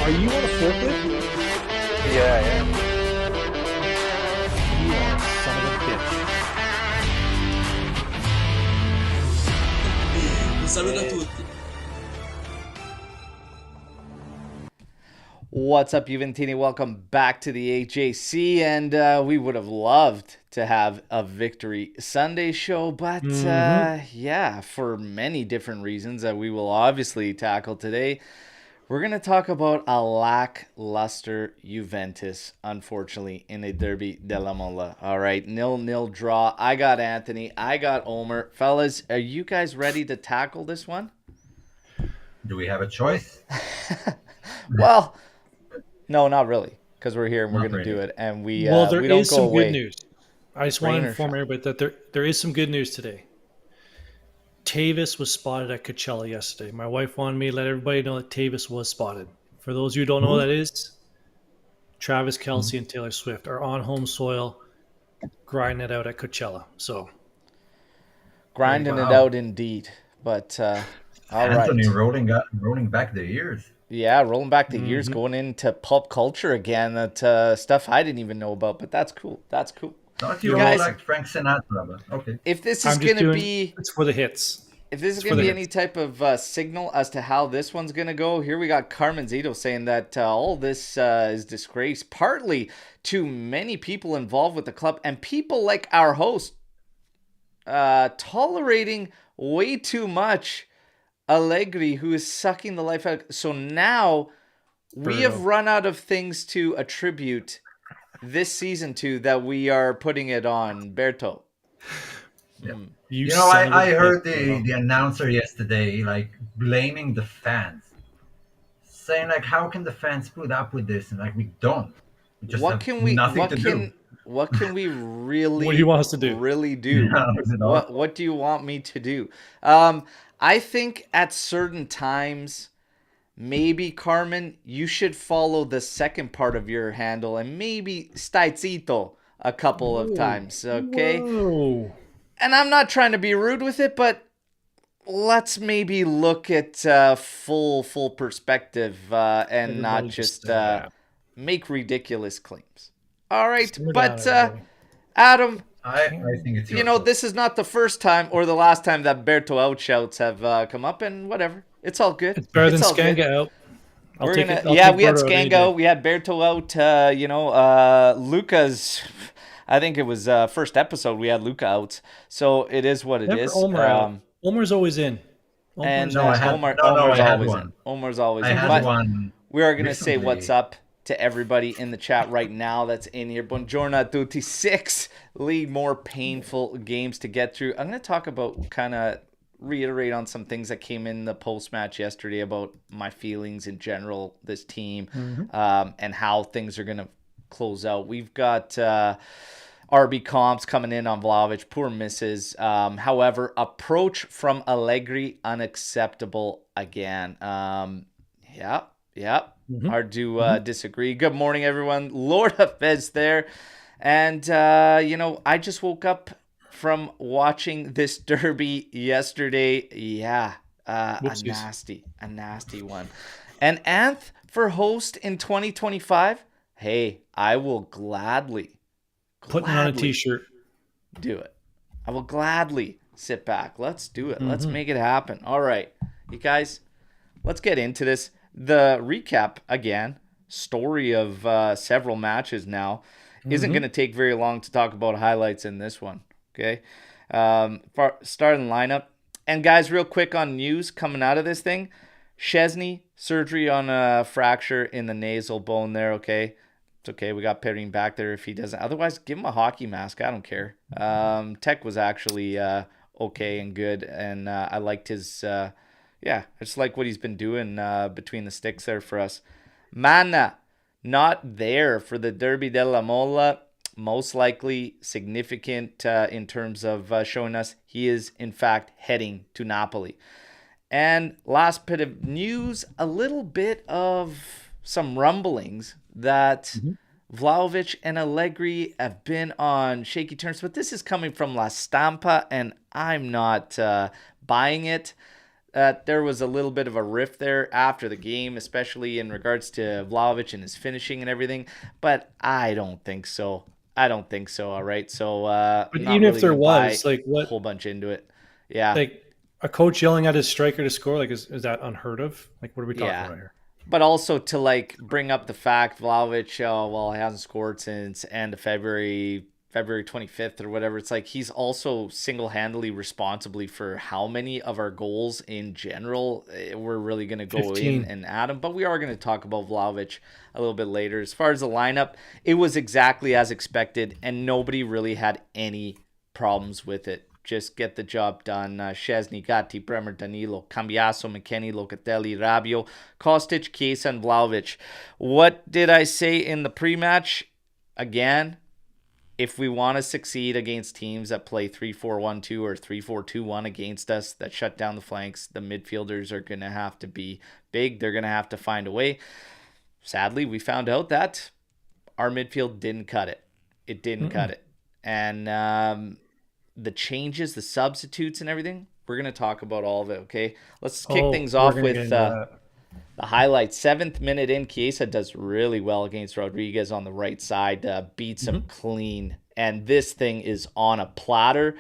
Are you on a forklift? Yeah, yeah. You are a son of a bitch. Un saluto a tutti. What's up, Juventini? Welcome back to the AJC, and we would have loved to have a Victory Sunday show, but yeah, for many different reasons that we will obviously tackle today, we're going to talk about a lackluster Juventus, unfortunately, in a Derby Della Mole. All right, 0-0 draw. I got Anthony. I got Omer. Fellas, are you guys ready to tackle this one? Do we have a choice? Well, no, not really, because we're here and we're Not going to do really. it, and we Well, there we don't is go some away. good news. I just want Rain to or inform shine. everybody that there is some good news today. Tavis was spotted at Coachella yesterday. My wife wanted me to let everybody know that Tavis was spotted. For those of you who don't know who that is, Travis Kelce and Taylor Swift are on home soil grinding it out at Coachella. So Grinding it Wow. out indeed, but all right. Anthony rolling back the years. Yeah, rolling back the years, going into pop culture again. That stuff I didn't even know about, but that's cool. That's cool. Thought you guys- all liked Frank Sinatra, but okay. If this is I'm just going to doing be, it's for the hits. if this is it's going for to be the any type of signal as to how this one's going to go, here we got Carmen Zito saying that all this is disgrace, partly to many people involved with the club and people like our host tolerating way too much Allegri, who is sucking the life out. So now we have run out of things to attribute this season to that we are putting it on Berto. You know, son of a I heard bitch. the announcer yesterday like blaming the fans, saying like, how can the fans put up with this? And like, we don't. We just What have can we? nothing What to can? do. What can we really? What do you want us to do? Really do? Yeah, is it our fault? What do you want me to do? I think at certain times, maybe Carmen, you should follow the second part of your handle and maybe Staizito a couple of times, okay? Whoa. And I'm not trying to be rude with it, but let's maybe look at full perspective and Everybody not just just stand down. make ridiculous claims. All right, Simmer but down, everybody. Adam, I think it's your you know, fault. this is not the first time or the last time that Berto outshouts have come up, and whatever. It's all good. It's better than all good. Scanga out. I'll We're take gonna, it. I'll yeah, take we had Berto out any Scanga, day. we had Berto out. Luca's. I think it was first episode we had Luca out, so it is what it Never is. Omer out. Omer's always in. And Omer's No, I had- Omer's I had always one. in. Omer's always I in. had But one. we are gonna say recently. what's up to everybody in the chat right now that's in here. Buongiorno a tutti. 6 lead more painful games to get through. I'm going to talk about, kind of reiterate on some things that came in the post-match yesterday about my feelings in general, this team, and how things are going to close out. We've got RB comps coming in on Vlahovic, poor misses. However, approach from Allegri, unacceptable again. Yeah. Hard to disagree. Good morning, everyone. Lord of Fez there. And, I just woke up from watching this derby yesterday. Yeah, a Whoopsies. nasty one. And Anth for host in 2025, hey, I will gladly Putting on a t-shirt. do it. I will gladly sit back. Let's do it. Let's make it happen. All right, you guys, let's get into this. The recap again, story of several matches now, isn't going to take very long to talk about highlights in this one. Okay, starting lineup. And guys, real quick on news coming out of this thing, Szczesny, surgery on a fracture in the nasal bone there, okay? It's okay, we got Perrin back there if he doesn't. Otherwise, give him a hockey mask, I don't care. Tech was actually okay and good, and I liked his... I just like what he's been doing between the sticks there for us. Mana, not there for the Derby Della Mole. Most likely significant in terms of showing us he is, in fact, heading to Napoli. And last bit of news, a little bit of some rumblings that Vlahovic and Allegri have been on shaky terms. But this is coming from La Stampa, and I'm not buying it. that there was a little bit of a rift there after the game, especially in regards to Vlahovic and his finishing and everything. But I don't think so. All right. So But not even really if there gonna buy was, like, a what, whole bunch into it. Yeah. like a coach yelling at his striker to score, like, is that unheard of? Like, what are we talking Yeah. about here? But also to like bring up the fact Vlahovic, he hasn't scored since end of February 25th or whatever. It's like he's also single-handedly responsibly for how many of our goals in general. We're really going to go 15. in and at him, but we are going to talk about Vlahovic a little bit later. As far as the lineup, it was exactly as expected, and nobody really had any problems with it. Just get the job done. Szczesny, Gatti, Bremer, Danilo, Cambiaso, McKennie, Locatelli, Rabio, Kostic, Chiesa, and Vlahovic. What did I say in the pre-match? Again, if we want to succeed against teams that play 3-4-1-2 or 3-4-2-1 against us, that shut down the flanks, the midfielders are going to have to be big. They're going to have to find a way. Sadly, we found out that our midfield didn't cut it. It didn't cut it. And the changes, the substitutes and everything, we're going to talk about all of it, okay? Let's kick things off with the highlights. 7th minute in, Chiesa does really well against Rodriguez on the right side, beats him clean, and this thing is on a platter.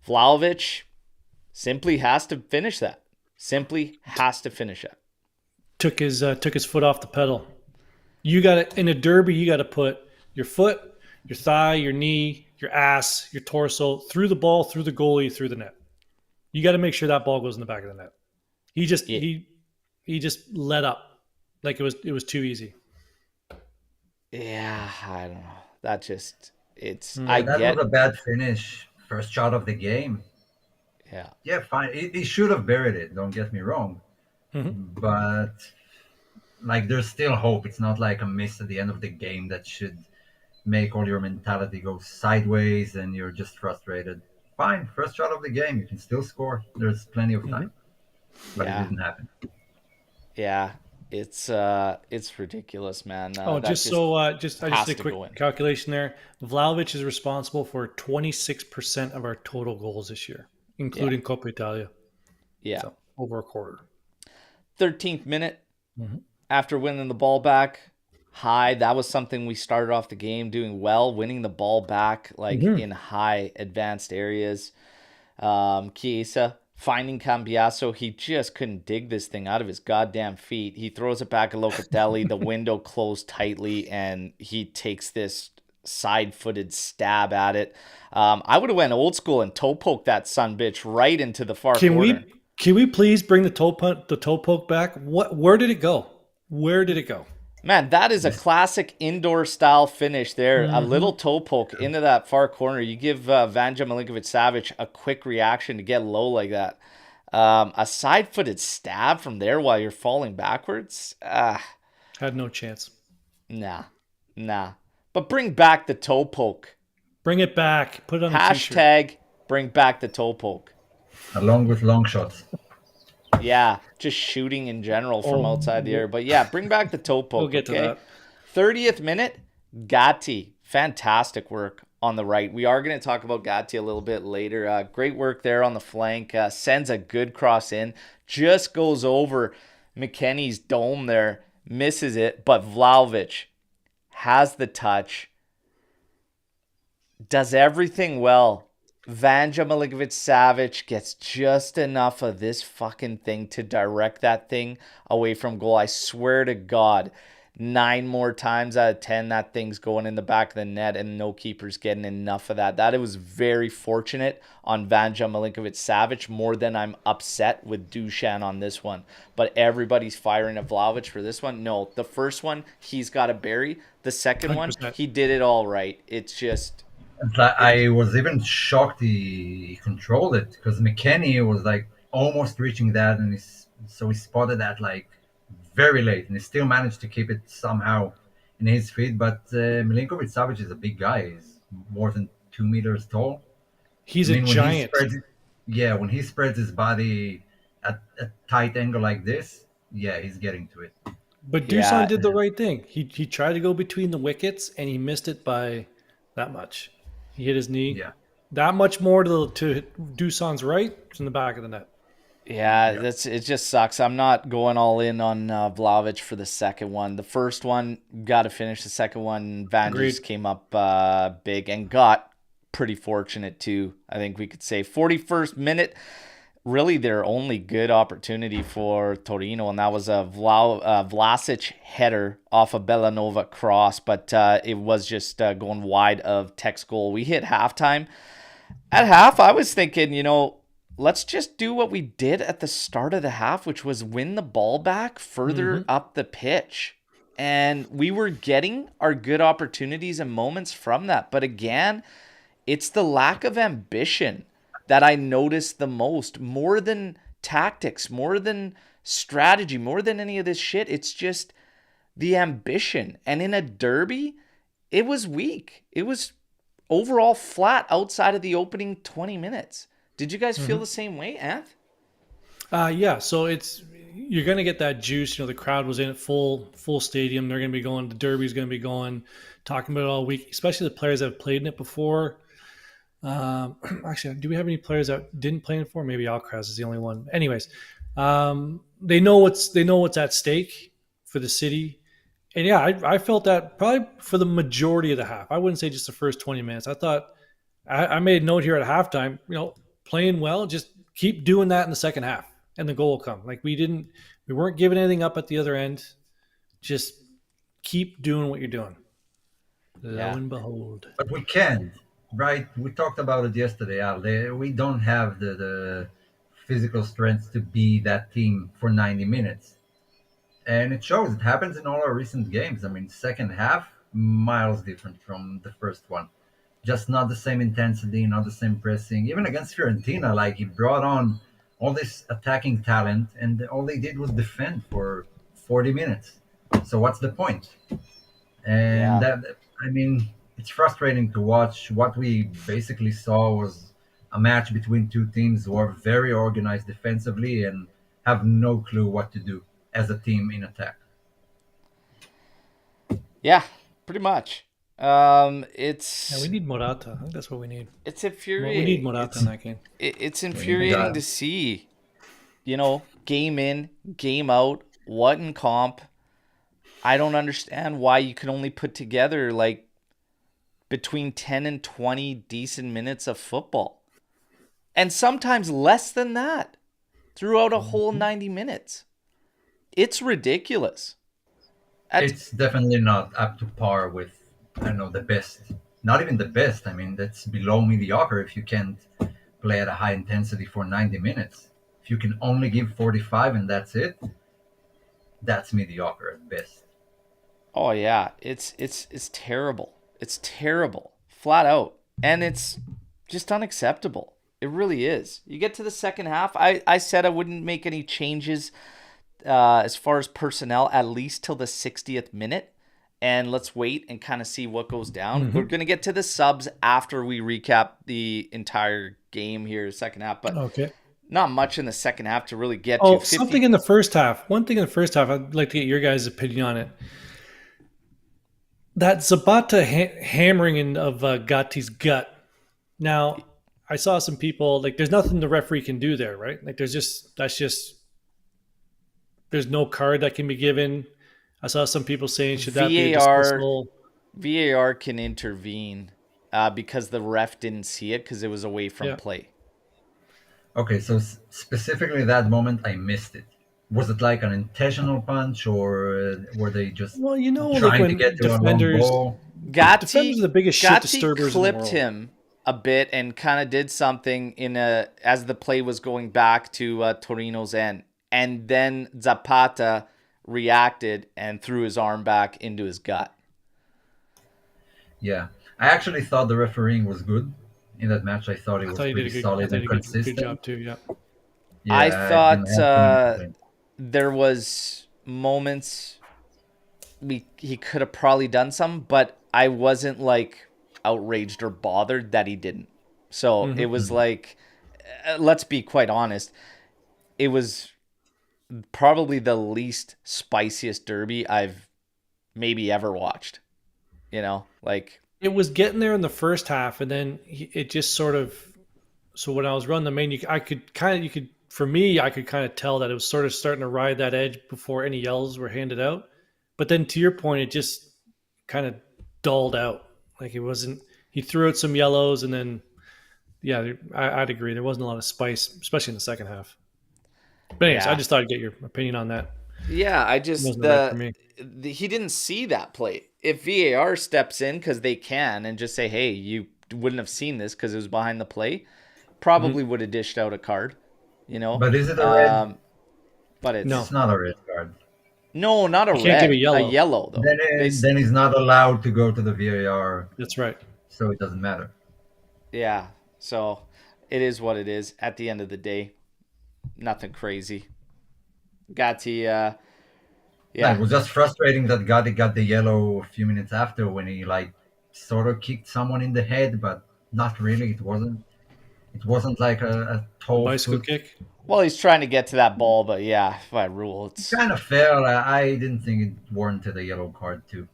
Vlahovic simply has to finish that. Took his foot off the pedal. You got to, in a derby, you got to put your foot, your thigh, your knee, your ass, your torso through the ball, through the goalie, through the net. You got to make sure that ball goes in the back of the net. He just just let up, like it was too easy. Yeah, I don't know. That just it's That was a bad finish. First shot of the game. Yeah. Yeah, fine. He should have buried it. Don't get me wrong. But like, there's still hope. It's not like a miss at the end of the game that should make all your mentality go sideways and you're just frustrated. Fine, first shot of the game, you can still score. There's plenty of time, but it didn't happen. Yeah, it's ridiculous, man. I just did a quick calculation there. Vlahovic is responsible for 26% of our total goals this year, including Coppa Italia. Yeah, so, over a quarter. 13th minute, after winning the ball back. High, that was something we started off the game doing well, winning the ball back like in high advanced areas. Chiesa finding Cambiaso, he just couldn't dig this thing out of his goddamn feet. He throws it back at Locatelli, the window closed tightly, and he takes this side-footed stab at it. I would have went old school and toe poked that son bitch right into the far corner. Can we please bring the toe poke back? Where did it go? Where did it go? Man, that is a classic indoor style finish there. A little toe poke into that far corner. You give Vanja Milinkovic-Savic a quick reaction to get low like that. A side-footed stab from there while you're falling backwards. Had no chance. Nah. But bring back the toe poke. Bring it back. Put it on the Hashtag bring back the toe poke. Along with long shots. Yeah, just shooting in general from outside the area. But yeah, bring back the toe poke. We'll get to that. 30th minute, Gatti. Fantastic work on the right. We are going to talk about Gatti a little bit later. Great work there on the flank. Sends a good cross in. Just goes over McKennie's dome there. Misses it. But Vlahovic has the touch. Does everything well. Vanja Milinkovic-Savic gets just enough of this fucking thing to direct that thing away from goal. I swear to God, 9 more times out of 10, that thing's going in the back of the net and no keeper's getting enough of that. That it was very fortunate on Vanja Milinkovic-Savic, more than I'm upset with Dusan on this one. But everybody's firing at Vlahovic for this one. No, the first one, he's got to bury. The second 100%. One, he did it all right. It's just... I was even shocked he controlled it, because McKennie was like almost reaching that, and he spotted that like very late, and he still managed to keep it somehow in his feet. But Milinkovic-Savic is a big guy; he's more than 2 meters tall. He's a giant. When he spreads his body at a tight angle like this, he's getting to it. But Dusan did the right thing. He tried to go between the wickets, and he missed it by that much. He hit his knee. Yeah. That much more to Dusan's right. It's in the back of the net. Yeah, it just sucks. I'm not going all in on Vlahovic for the second one. The first one, got to finish. The second one, Van just Agreed. came up big and got pretty fortunate too, I think we could say. 41st minute, really their only good opportunity for Torino, and that was a Vlasic header off a Bellanova cross, but it was just going wide of Tech's goal. We hit halftime. At half, I was thinking, let's just do what we did at the start of the half, which was win the ball back further up the pitch. And we were getting our good opportunities and moments from that. But again, it's the lack of ambition that I noticed the most, more than tactics, more than strategy, more than any of this shit. It's just the ambition. And in a derby, it was weak. It was overall flat outside of the opening 20 minutes. Did you guys feel the same way, Anth? Yeah, so you're going to get that juice. The crowd was in it, full stadium. They're going to be going. The Derby's going to be going, talking about it all week, especially the players that have played in it before. Actually, do we have any players that didn't play in it before? Maybe Alcaraz is the only one. Anyways, they know what's at stake for the city. And yeah, I felt that probably for the majority of the half. I wouldn't say just the first 20 minutes. I thought I made a note here at halftime, playing well, just keep doing that in the second half and the goal will come. Like we weren't giving anything up at the other end. Just keep doing what you're doing. Lo and behold. But we can't, right? We talked about it yesterday, Al. We don't have the physical strength to be that team for 90 minutes. And it shows. It happens in all our recent games. I mean, second half, miles different from the first one. Just not the same intensity, not the same pressing. Even against Fiorentina, like he brought on all this attacking talent, and all they did was defend for 40 minutes. So what's the point? And it's frustrating to watch. What we basically saw was a match between two teams who are very organized defensively and have no clue what to do as a team in attack. Yeah, pretty much. We need Morata. I think that's what we need. It's infuriating. We need Morata in that game. It's infuriating to see, game in, game out, what in comp. I don't understand why you can only put together like between 10 and 20 decent minutes of football. And sometimes less than that throughout a whole 90 minutes. It's ridiculous. It's definitely not up to par with, the best. Not even the best. I mean, that's below mediocre if you can't play at a high intensity for 90 minutes. If you can only give 45 and that's it, that's mediocre at best. Oh yeah, it's terrible. It's terrible, flat out, and it's just unacceptable. It really is. You get to the second half. I said I wouldn't make any changes as far as personnel, at least till the 60th minute. And let's wait and kind of see what goes down. We're going to get to the subs after we recap the entire game here, second half. But not much in the second half to really get to. Something in the first half. One thing in the first half, I'd like to get your guys' opinion on it. That Zapata hammering of Gatti's gut. Now, I saw some people, like, there's nothing the referee can do there, right? Like, there's no card that can be given. I saw some people saying, should that be a dismissal? VAR can intervene because the ref didn't see it because it was away from play. Okay, so specifically that moment, I missed it. Was it like an intentional punch, or were they just trying to get to a long ball? Defenders are the biggest shit disturbers in the world. Clipped him a bit and kind of did something as the play was going back to Torino's end. And then Zapata reacted and threw his arm back into his gut. Yeah. I actually thought the refereeing was good in that match. I thought it was pretty solid and consistent. Good job too, yeah. I thought there was moments he could have probably done some, but I wasn't like outraged or bothered that he didn't. So it was like, let's be quite honest, it was probably the least spiciest derby I've maybe ever watched. It was getting there in the first half, and then it just sort of. So when I was running the main, you could for me, I could kind of tell that it was sort of starting to ride that edge before any yellows were handed out. But then to your point, it just kind of dulled out. Like it wasn't. He threw out some yellows, and then yeah, I'd agree. There wasn't a lot of spice, especially in the second half. But anyways, I just thought I'd get your opinion on that. Yeah, I just he didn't see that play. If VAR steps in because they can and just say, "Hey, you wouldn't have seen this because it was behind the play," probably would have dished out a card. You know, But is it a red? But It's not a red card. No, not a You red. can't give a yellow. A yellow though. Then he's not allowed to go to the VAR. That's right. So it doesn't matter. Yeah. So it is what it is. At the end of the day, nothing crazy. Gatti, yeah. It was just frustrating that Gatti got the yellow a few minutes after when he like sort of kicked someone in the head, but not really. It wasn't like a toe Bicycle foot. kick. Well, he's trying to get to that ball, but yeah, by rule, it's Kind of fair. I didn't think it warranted a yellow card too.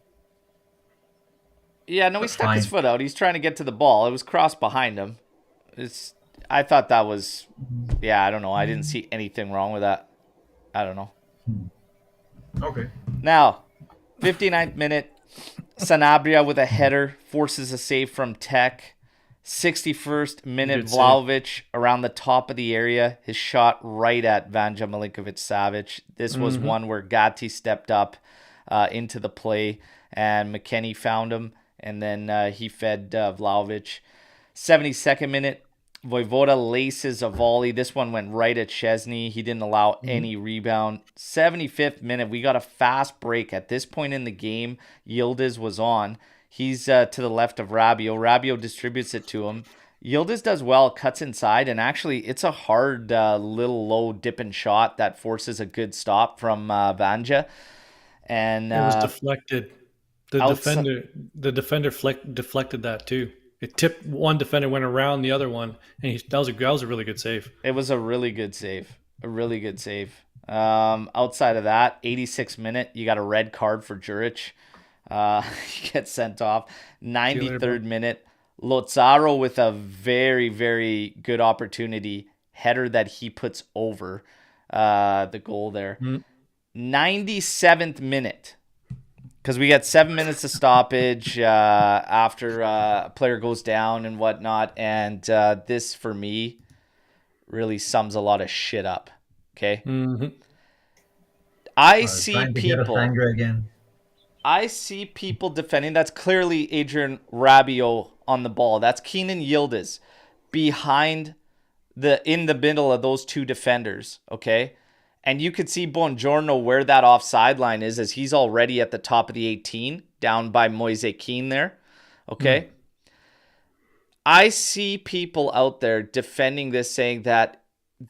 yeah. No, he stuck his foot out. He's trying to get to the ball. It was crossed behind him. I thought that was, yeah. I don't know. I didn't see anything wrong with that. I don't know. Okay. Now, 59th minute, Sanabria with a header forces a save from Tech. 61st minute, Vlahovic around the top of the area. His shot right at Vanja Milinkovic-Savic. This was one where Gatti stepped up into the play, and McKennie found him, and then he fed Vlahovic. 72nd minute, Voivoda laces a volley. This one went right at Chesney. He didn't allow any rebound. 75th minute, we got a fast break. At this point in the game, Yildiz was on. He's to the left of Rabio. Rabio distributes it to him. Yildiz does well, cuts inside, and actually it's a hard little low dipping shot that forces a good stop from Vanja. And it was deflected. The defender deflected that too. It tipped one defender, went around the other one, and that was a really good save. It was a really good save. A really good save. Outside of that, 86th minute, you got a red card for Juric. He gets sent off. 93rd minute, Lozaro with a very, very good opportunity. Header that he puts over the goal there. 97th minute. Because we got 7 minutes of stoppage after a player goes down and whatnot. And this, for me, really sums a lot of shit up. Okay? I see people defending. That's clearly Adrian Rabio on the ball. That's Keenan Yildiz behind in the middle of those two defenders. Okay? And you could see Buongiorno where that offside line is, as he's already at the top of the 18, down by Moise Keane there. Okay? I see people out there defending this, saying that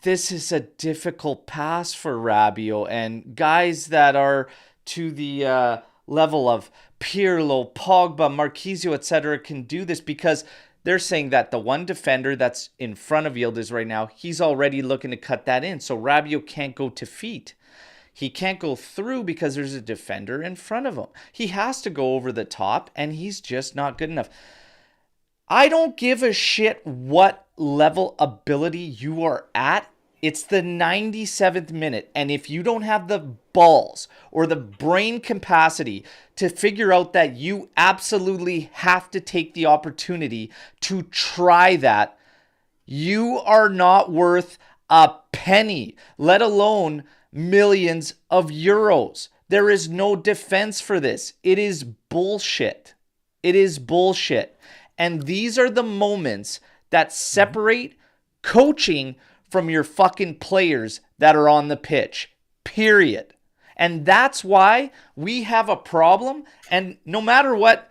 this is a difficult pass for Rabio, and guys that are to the level of Pirlo, Pogba, Marquisio, etc. can do this, because they're saying that the one defender that's in front of Yildiz right now, he's already looking to cut that in. So Rabio can't go to feet. He can't go through because there's a defender in front of him. He has to go over the top, and he's just not good enough. I don't give a shit what level ability you are at. It's the 97th minute, and if you don't have the balls or the brain capacity to figure out that you absolutely have to take the opportunity to try that, you are not worth a penny, let alone millions of euros. There is no defense for this. It is bullshit. It is bullshit. And these are the moments that separate coaching from your fucking players that are on the pitch, period. And that's why we have a problem. And no matter what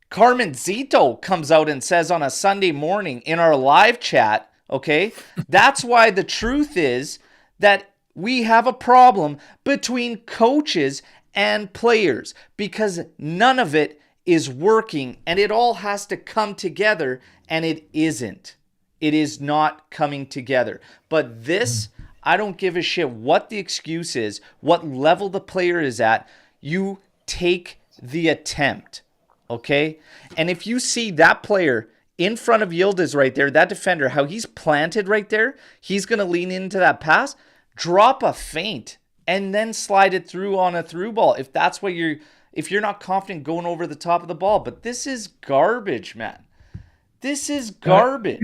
Carmen Zito comes out and says on a Sunday morning in our live chat, okay, that's why the truth is that we have a problem between coaches and players, because none of it is working, and it all has to come together, and it isn't. It is not coming together. But this, I don't give a shit what the excuse is, what level the player is at. You take the attempt, okay? And if you see that player in front of Yildiz right there, that defender, how he's planted right there, he's going to lean into that pass, drop a feint, and then slide it through on a through ball if that's what if you're not confident going over the top of the ball. But this is garbage, man. This is garbage.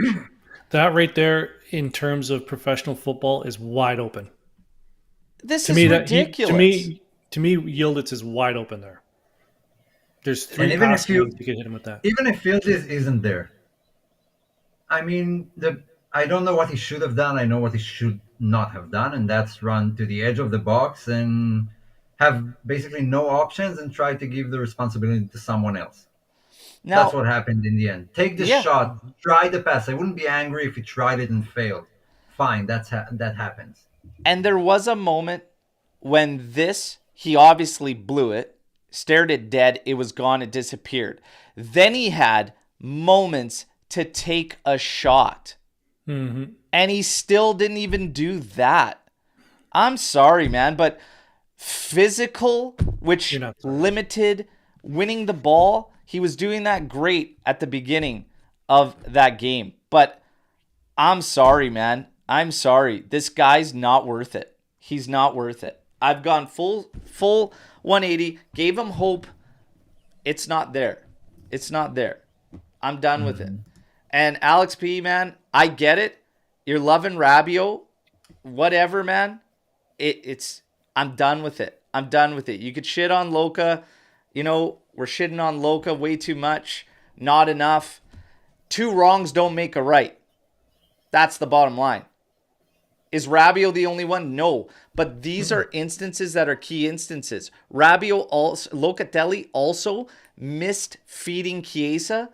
That right there, in terms of professional football, is wide open. This To is me, ridiculous. to me, Yildiz is wide open there. There's And three even pass if you lanes you can hit him with that. even if Fields isn't there, I mean, I don't know what he should have done. I know what he should not have done, and that's run to the edge of the box and have basically no options and try to give the responsibility to someone else. That's Now, what happened in the end. Take the yeah, shot, try the pass. I wouldn't be angry if he tried it and failed. Fine, that happens. and there was a moment when he obviously blew it, stared it dead, it was gone, it disappeared. Then he had moments to take a shot. Mm-hmm. And he still didn't even do that. I'm sorry, man, but physical, which limited winning the ball, he was doing that great at the beginning of that game. But I'm sorry, man. I'm sorry. This guy's not worth it. He's not worth it. I've gone full 180, gave him hope. It's not there. It's not there. I'm done with it. And Alex P, man, I get it. You're loving Rabio. Whatever, man. I'm done with it. I'm done with it. You could shit on Luca. You know, we're shitting on Luca way too much. Not enough. 2 wrongs don't make a right. That's the bottom line. Is Rabio the only one? No. But these are instances that are key instances. Locatelli also missed feeding Chiesa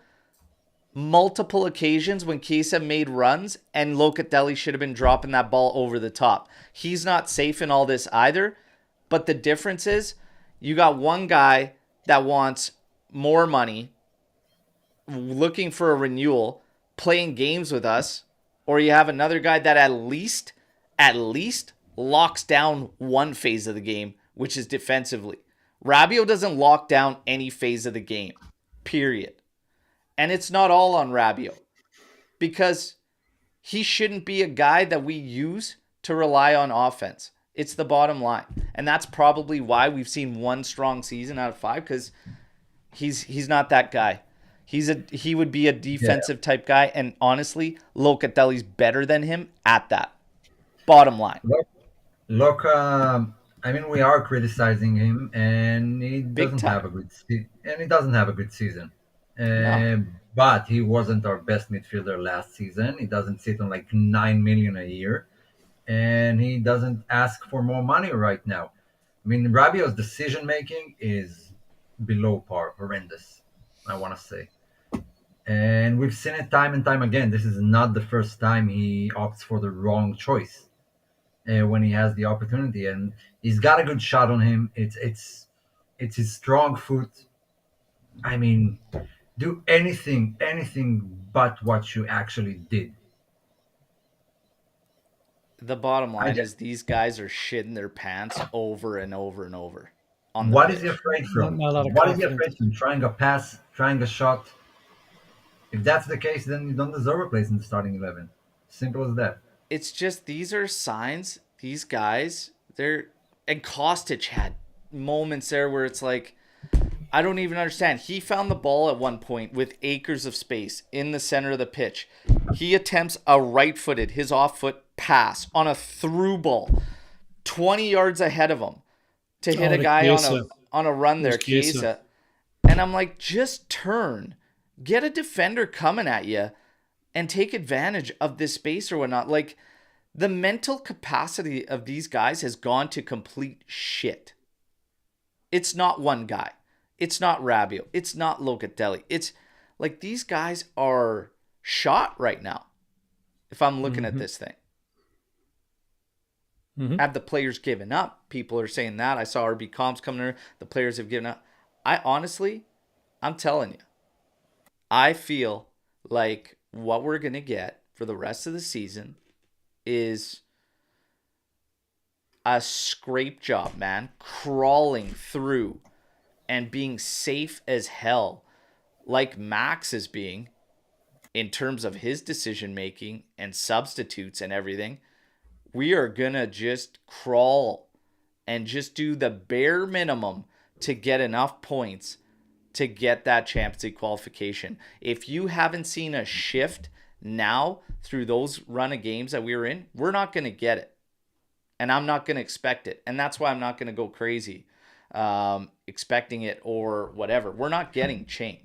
multiple occasions when Chiesa made runs, and Locatelli should have been dropping that ball over the top. He's not safe in all this either. But the difference is you got one guy that wants more money, looking for a renewal, playing games with us, or you have another guy that at least locks down one phase of the game, which is defensively. Rabio doesn't lock down any phase of the game, period. And it's not all on Rabio, because he shouldn't be a guy that we use to rely on offense. It's the bottom line. And that's probably why we've seen 1 strong season out of 5, because he's not that guy. He would be a defensive type guy, and honestly, Locatelli's better than him at that. Bottom line. Look, I mean, we are criticizing him, and he doesn't have a good season. No. But he wasn't our best midfielder last season. He doesn't sit on like 9 million a year, and he doesn't ask for more money right now. I mean, Rabio's decision making is below par, horrendous, I want to say. And we've seen it time and time again. This is not the first time he opts for the wrong choice when he has the opportunity, and he's got a good shot on him. It's his strong foot. I mean, do anything but what you actually did. The bottom line is these guys are shitting their pants over and over and over. What is he afraid from? Not a lot of What is he confidence. afraid from? Trying a pass, trying a shot. If that's the case, then you don't deserve a place in the starting 11. Simple as that. It's just, these are signs. These guys, and Kostic had moments there where it's like, I don't even understand. He found the ball at one point with acres of space in the center of the pitch. He attempts a right-footed, his off-foot pass on a through ball 20 yards ahead of him to hit a guy on a run there, Chiesa. And I'm like, just turn. Get a defender coming at you and take advantage of this space or whatnot. Like, the mental capacity of these guys has gone to complete shit. It's not one guy. It's not Rabio. It's not Locatelli. It's like, these guys are shot right now, if I'm looking at this thing. Have the players given up? People are saying that. I saw RB Comps coming there. The players have given up. I'm telling you, I feel like what we're going to get for the rest of the season is a scrape job, man. Crawling through and being safe as hell, like Max is being, in terms of his decision making and substitutes and everything, we are going to just crawl and just do the bare minimum to get enough points to get that Champions League qualification. If you haven't seen a shift now through those run of games that we were in, we're not going to get it. And I'm not going to expect it. And that's why I'm not going to go crazy expecting it or whatever. We're not getting change.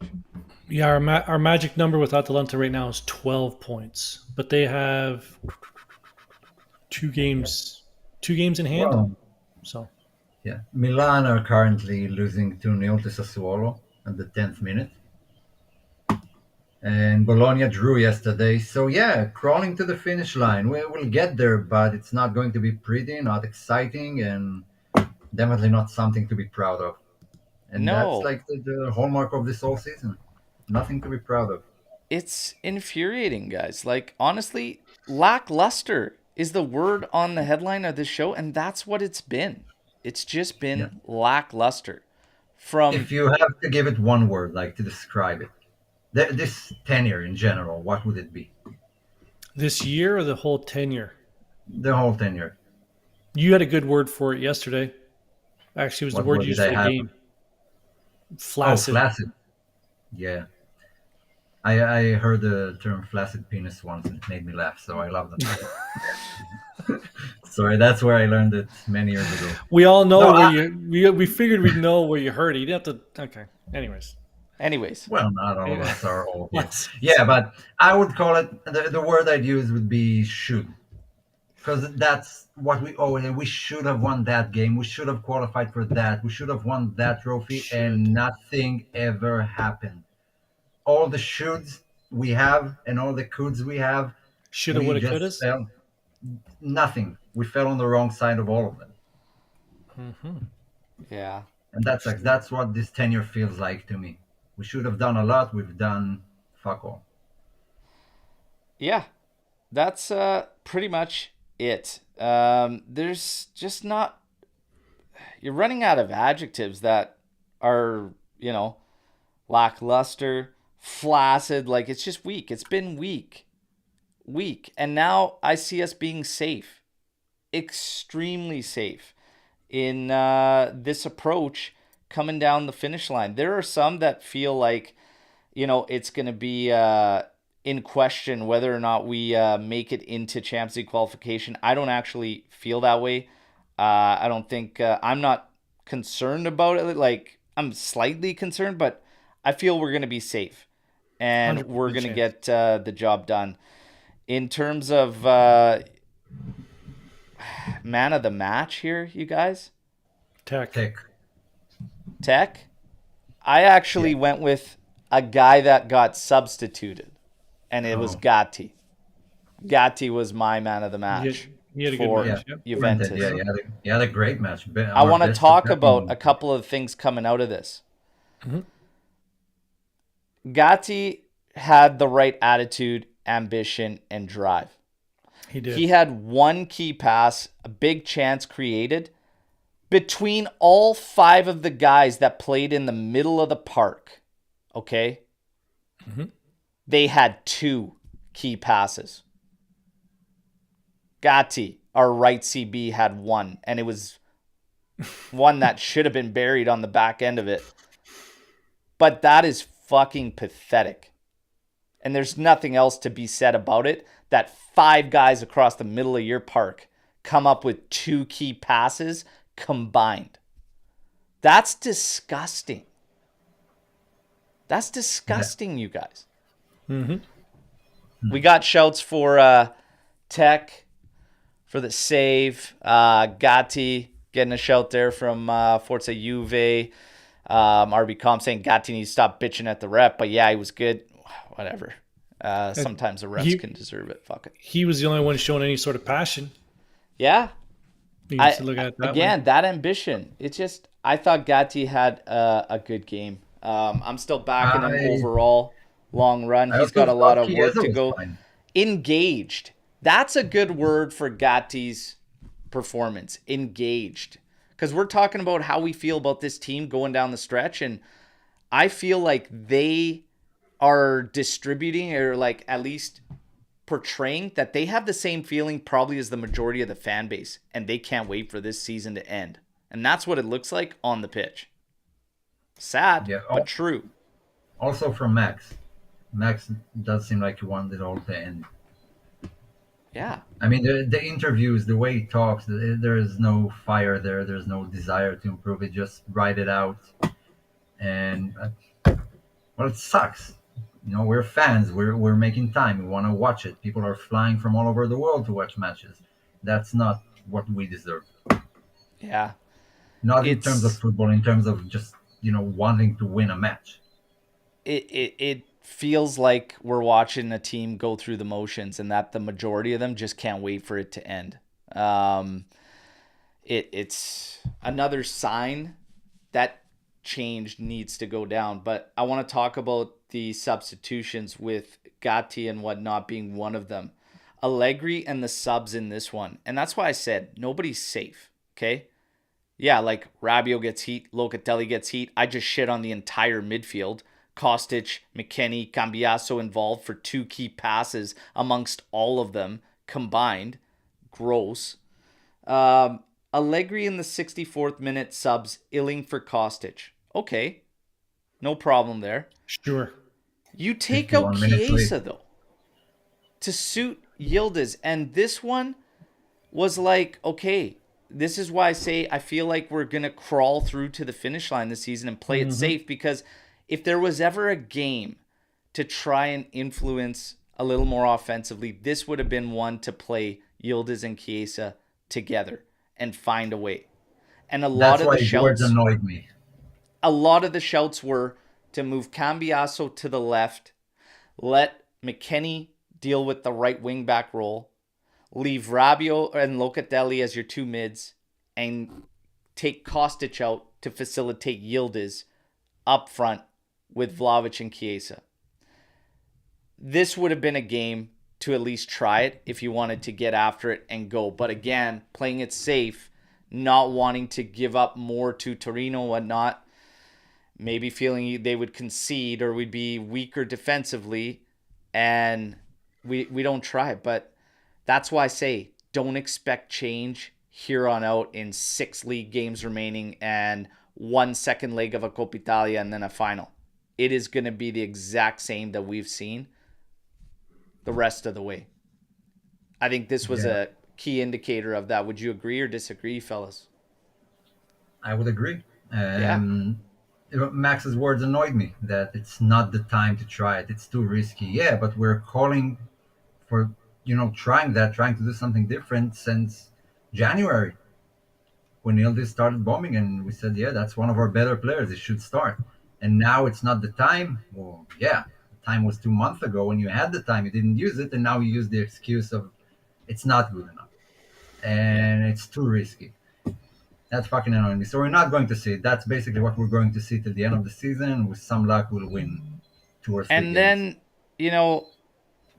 Yeah, our magic number with Atalanta right now is 12 points. But they have two games in hand. Well, so yeah, Milan are currently losing 2-0 to Sassuolo at the 10th minute. And Bologna drew yesterday. So, yeah, crawling to the finish line. We'll get there, but it's not going to be pretty, not exciting, and definitely not something to be proud of. And No. that's like the hallmark of this whole season. Nothing to be proud of. It's infuriating, guys. Like, honestly, lackluster is the word on the headline of this show, and that's what it's been. It's just been lackluster. If you have to give it one word, like to describe it, this tenure in general, what would it be? this year or the whole tenure? The whole tenure. You had a good word for it yesterday. Actually, it was What the word word used did for I the have? game. Flaccid. Oh, flaccid. Yeah. I heard the term flaccid penis once and it made me laugh, so I love them. Sorry, that's where I learned it many years ago. We all know No, where we figured we'd know where you heard it. You didn't have to. Okay. Anyways. Well, not all of us are all here. Yes. Yeah, but I would call it, the word I'd use would be should. Because that's what we owe. And we should have won that game. We should have qualified for that. We should have won that trophy. And nothing ever happened. All the shoulds we have and all the coulds we have. Shoulda, we woulda, just couldas. fell. Nothing. We fell on the wrong side of all of them. Mm-hmm. Yeah. And that's what this tenure feels like to me. We should have done a lot. We've done fuck all. Yeah. That's pretty much it. There's just not... You're running out of adjectives that are, lackluster, flaccid. Like, it's just weak. It's been weak. And now I see us being safe. Extremely safe in this approach coming down the finish line. There are some that feel like, it's going to be in question whether or not we make it into Champions League qualification. I don't actually feel that way. I don't think I'm not concerned about it. Like, I'm slightly concerned, but I feel we're going to be safe and we're going to get the job done. In terms of man of the match here, you guys? Tech. I actually went with a guy that got substituted, and it was Gatti. Gatti was my man of the match. He had a for good match. Juventus. Yeah, he had a great match. I want to talk about a couple of things coming out of this. Mm-hmm. Gatti had the right attitude, ambition, and drive. He did. He had one key pass, a big chance created. Between all 5 of the guys that played in the middle of the park, okay, they had 2 key passes. Gatti, our right CB, had 1, and it was one that should have been buried on the back end of it. But that is fucking pathetic. And there's nothing else to be said about it, that 5 guys across the middle of your park come up with 2 key passes combined. That's disgusting. You guys. Mm-hmm. We got shouts for Tech for the save. Gatti getting a shout there from Forza Juve. RB.com saying Gatti needs to stop bitching at the rep. But yeah, he was good. Whatever. Sometimes the refs can deserve it. Fuck it. He was the only one showing any sort of passion. Yeah. You can look at it that way. That ambition. It's just, I thought Gatti had a good game. I'm still backing him overall. Long run. He's got a lot of work to go. Engaged. That's a good word for Gatti's performance. Engaged. Because we're talking about how we feel about this team going down the stretch, and I feel like they are distributing, or like at least portraying that they have the same feeling probably as the majority of the fan base, and they can't wait for this season to end. And that's what it looks like on the pitch. Sad, Yeah. but true. Also from Max. Max does seem like he wanted it all to end. Yeah. I mean, the interviews, the way he talks, there is no fire there. There's no desire to improve it. Just write it out. And, well, it sucks. You know, we're fans. We're making time. We want to watch it. People are flying from all over the world to watch matches. That's not what we deserve. Yeah. Not in terms of football, in terms of just, wanting to win a match. It feels like we're watching a team go through the motions, and that the majority of them just can't wait for it to end. It's another sign that change needs to go down. But I want to talk about the substitutions, with Gatti and whatnot being one of them. Allegri and the subs in this one. And that's why I said nobody's safe. Okay. Yeah, like Rabio gets heat, Locatelli gets heat. I just shit on the entire midfield. Kostic, McKennie, Cambiasso involved for 2 key passes amongst all of them combined. Gross. Allegri in the 64th minute subs Illing for Kostic. Okay. No problem there. Sure. You take out Chiesa, though, to suit Yildiz. And this one was like, okay, this is why I say I feel like we're going to crawl through to the finish line this season and play it safe, because if there was ever a game to try and influence a little more offensively, this would have been one to play Yildiz and Chiesa together and find a way. And That's why his words annoyed me. A lot of the shouts were to move Cambiasso to the left, let McKennie deal with the right wing back role, leave Rabio and Locatelli as your 2 mids, and take Kostic out to facilitate Yildiz up front with Vlahovic and Chiesa. This would have been a game to at least try it if you wanted to get after it and go. But again, playing it safe, not wanting to give up more to Torino and whatnot, maybe feeling they would concede or we'd be weaker defensively, and we don't try. But that's why I say don't expect change here on out in 6 league games remaining and 1 second leg of a Coppa Italia and then a final. It is going to be the exact same that we've seen the rest of the way. I think this was a key indicator of that. Would you agree or disagree, fellas? I would agree. Max's words annoyed me, that it's not the time to try it. It's too risky. Yeah, but we're calling for, trying to do something different since January, when Yildiz started bombing, and we said, yeah, that's one of our better players. It should start. And now it's not the time. Well, yeah, the time was 2 months ago when you had the time. You didn't use it, and now you use the excuse of it's not good enough. And it's too risky. That's fucking annoying me. So we're not going to see it. That's basically what we're going to see till the end of the season. With some luck, we'll win 2 or 3 And games. then,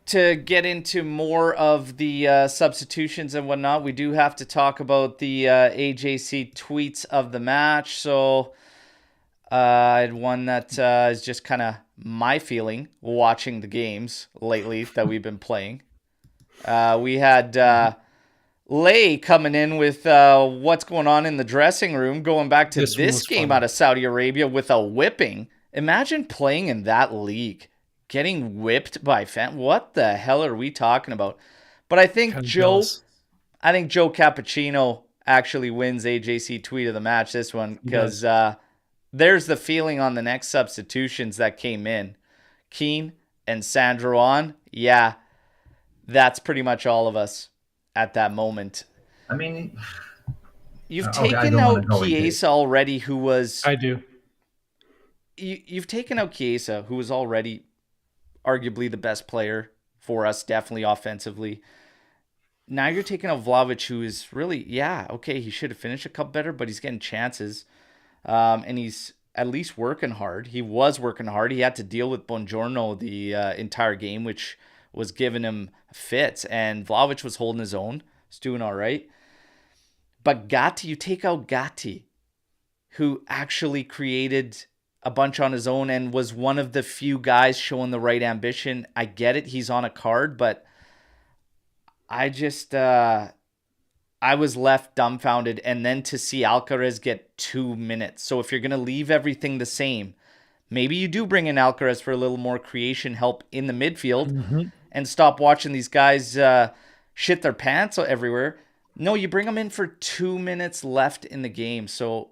to get into more of the substitutions and whatnot, we do have to talk about the AJC tweets of the match. So I had one that is just kind of my feeling watching the games lately that we've been playing. We had Lay coming in with what's going on in the dressing room, going back to this game fun. out of Saudi Arabia with a whipping. Imagine playing in that league, getting whipped by fans. What the hell are we talking about? But I think Joe Cappuccino actually wins AJC tweet of the match this one, because there's the feeling on the next substitutions that came in. Keane and Sandro on. Yeah, that's pretty much all of us at that moment. I mean, you've taken out Chiesa already, who was... I do. You've taken out Chiesa, who was already arguably the best player for us, definitely offensively. Now you're taking out Vlahovic, who is really, he should have finished a couple better, but he's getting chances. And he's at least working hard. He was working hard. He had to deal with Buongiorno the entire game, which was giving him fits. And Vlahovic was holding his own. He's doing all right. But Gatti, you take out Gatti, who actually created a bunch on his own and was one of the few guys showing the right ambition. I get it. He's on a card, but I just, I was left dumbfounded. And then to see Alcaraz get 2 minutes. So if you're going to leave everything the same, maybe you do bring in Alcaraz for a little more creation help in the midfield and stop watching these guys shit their pants everywhere. No, you bring them in for 2 minutes left in the game. So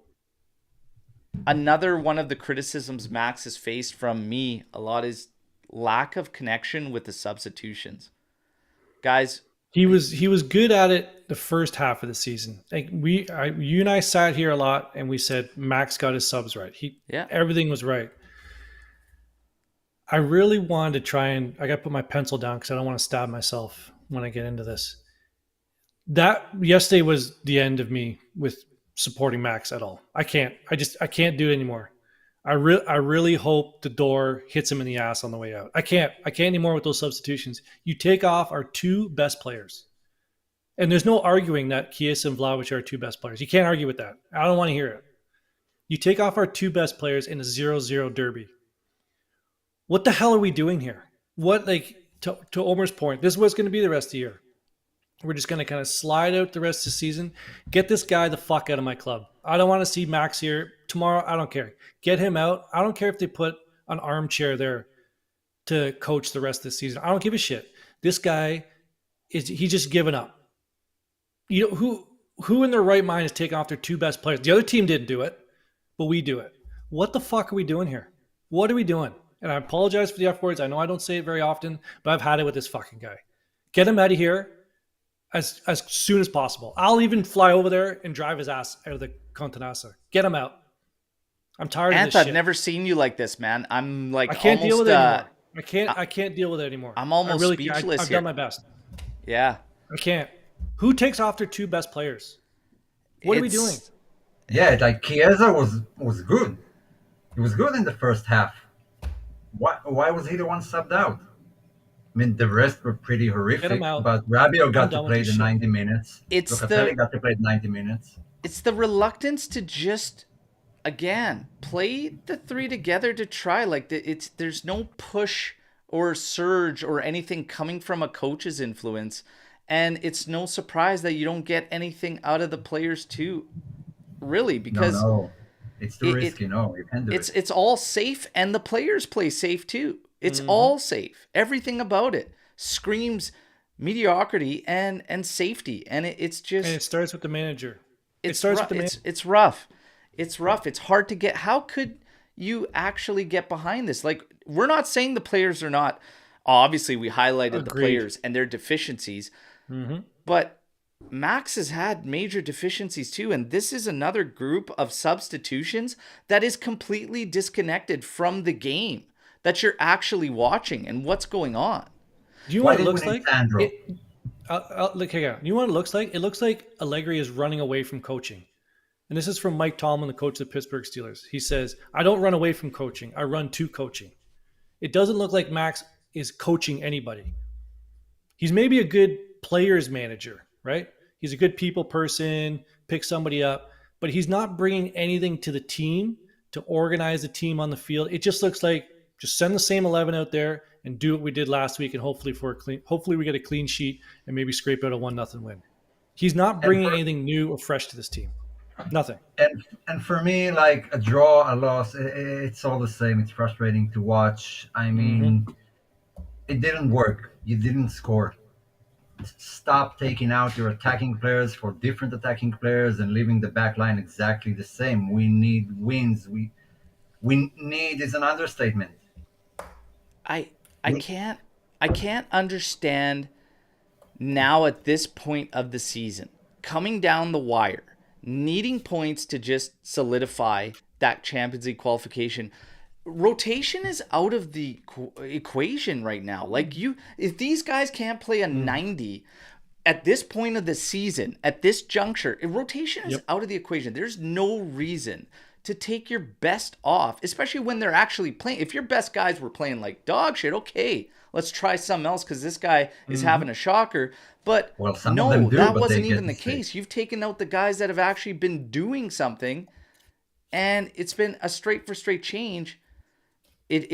another one of the criticisms Max has faced from me a lot is lack of connection with the substitutions. Guys, he was good at it the first half of the season. Like you and I sat here a lot and we said Max got his subs right. Everything was right. I really wanted to try and I got to put my pencil down because I don't want to stab myself when I get into this. That yesterday was the end of me with supporting Max at all. I can't do it anymore. I really hope the door hits him in the ass on the way out. I can't anymore with those substitutions. You take off our 2 best players. And there's no arguing that Chiesa and Vlahovic are our 2 best players. You can't argue with that. I don't want to hear it. You take off our 2 best players in a 0-0 derby. What the hell are we doing here? What, like, to Omer's point, this is what's going to be the rest of the year. We're just going to kind of slide out the rest of the season. Get this guy the fuck out of my club. I don't want to see Max here tomorrow. I don't care. Get him out. I don't care if they put an armchair there to coach the rest of the season. I don't give a shit. This guy he's just given up. You know, who in their right mind is taking off their 2 best players? The other team didn't do it, but we do it. What the fuck are we doing here? What are we doing? And I apologize for the F words. I know I don't say it very often, but I've had it with this fucking guy. Get him out of here as soon as possible. I'll even fly over there and drive his ass out of the Contenassa. Get him out. I'm tired of this shit. I've never seen you like this, man. I'm like, I can't deal with it anymore. I can't deal with it anymore. I'm almost speechless I've here. done my best. Yeah. I can't. Who takes off their 2 best players? What are we doing? Yeah, like Chiesa was good. He was good in the first half. Why was he the one subbed out? I mean, the rest were pretty horrific, but Rabio got to play the 90 minutes. Locatelli got to play 90 minutes. It's the reluctance to just, again, play the 3 together to try. Like, there's no push or surge or anything coming from a coach's influence. And it's no surprise that you don't get anything out of the players too, really, because no. It's too risky. No, you can't do it. It's all safe, and the players play safe too. It's all safe. Everything about it screams mediocrity and safety, and it's just. And it starts with the manager. It's rough. It's rough. It's hard to get. How could you actually get behind this? Like, we're not saying the players are not. Obviously, we highlighted the players and their deficiencies, but Max has had major deficiencies too, and this is another group of substitutions that is completely disconnected from the game that you're actually watching and what's going on. Do you know what it looks like? Look here. You know what it looks like? It looks like Allegri is running away from coaching. And this is from Mike Tomlin, the coach of the Pittsburgh Steelers. He says, I don't run away from coaching. I run to coaching. It doesn't look like Max is coaching anybody. He's maybe a good players manager, right? He's a good people person, pick somebody up, but he's not bringing anything to the team to organize the team on the field. It just looks like just send the same 11 out there and do what we did last week, and hopefully we get a clean sheet and maybe scrape out a 1-0 win. He's not bringing anything new or fresh to this team. Nothing. And for me, like a draw, a loss, it's all the same. It's frustrating to watch. I mean, it didn't work. You didn't score. Stop taking out your attacking players for different attacking players and leaving the back line exactly the same. We need wins. We need is an understatement. I can't understand now at this point of the season, coming down the wire, needing points to just solidify that Champions League qualification. Rotation is out of the equation right now. Like, if these guys can't play a 90 at this point of the season, at this juncture, rotation is out of the equation. There's no reason to take your best off, especially when they're actually playing. If your best guys were playing like dog shit, okay, let's try something else because this guy is having a shocker. But that wasn't even the case. You've taken out the guys that have actually been doing something and it's been a straight for straight change. It's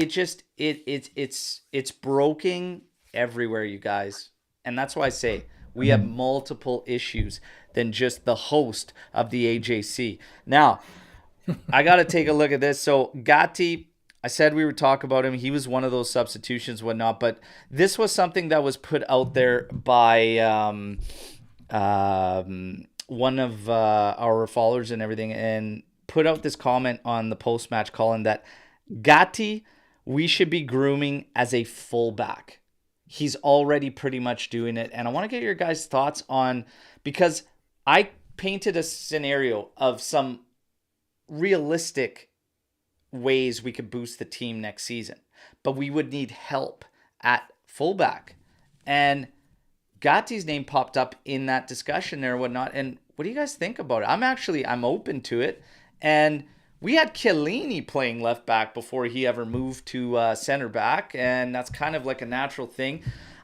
broken everywhere, you guys. And that's why I say we have multiple issues than just the host of the AJC. Now, I got to take a look at this. So Gatti, I said we would talk about him. He was one of those substitutions, whatnot. But this was something that was put out there by one of our followers and everything, and put out this comment on the post-match column that Gatti, we should be grooming as a fullback. He's already pretty much doing it. And I want to get your guys' thoughts on, because I painted a scenario of some realistic ways we could boost the team next season, but we would need help at fullback. And Gatti's name popped up in that discussion there and whatnot. And what do you guys think about it? I'm open to it. And we had Chiellini playing left back before he ever moved to center back, and that's kind of like a natural thing.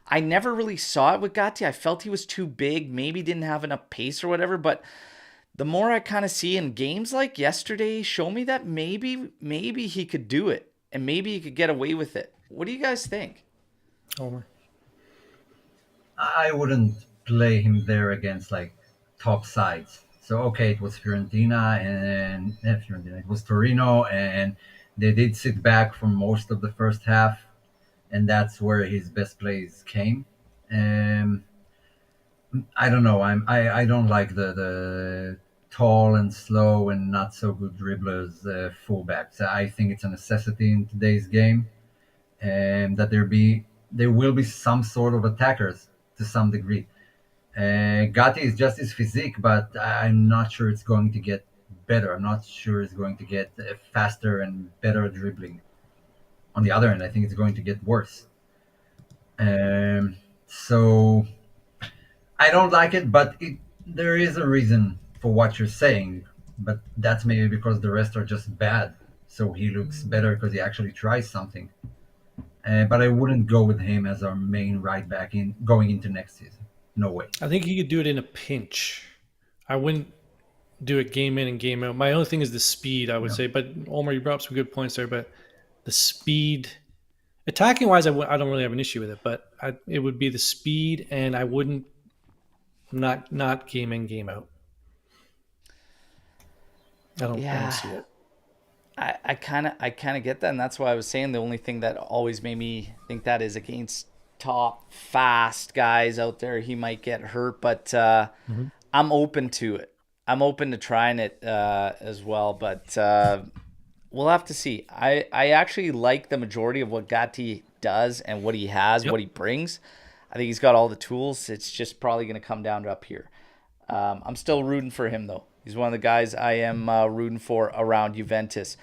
I never really saw it with Gatti. I felt he was too big, maybe didn't have enough pace or whatever, but the more I kind of see in games like yesterday, show me that maybe he could do it, and maybe he could get away with it. What do you guys think? Omer. I wouldn't play him there against like top sides. So okay, it was Fiorentina and Fiorentina. It was Torino, and they did sit back for most of the first half, and that's where his best plays came. Um, I don't know. I don't like the tall and slow and not so good dribblers fullbacks. I think it's a necessity in today's game, and that there will be some sort of attackers to some degree. Gatti is just his physique, but I'm not sure it's going to get better. I'm not sure it's going to get faster and better dribbling. On the other end, I think it's going to get worse. So I don't like it, but there is a reason for what you're saying. But that's maybe because the rest are just bad. So he looks better because he actually tries something. But I wouldn't go with him as our main right back in going into next season. No way. I think he could do it in a pinch. I wouldn't do it game in and game out. My only thing is the speed, I would say. But Omer, you brought up some good points there. But the speed, attacking wise, I don't really have an issue with it. But it would be the speed, and I wouldn't not game in, game out. I don't see it. I kind of get that, and that's why I was saying the only thing that always made me think that is against top fast guys out there, he might get hurt, but I'm open to it. I'm open to trying it as well, but we'll have to see. I actually like the majority of what Gatti does and what he has, what he brings. I think he's got all the tools. It's just probably going to come down to up here. I'm still rooting for him, though. He's one of the guys I am rooting for around Juventus.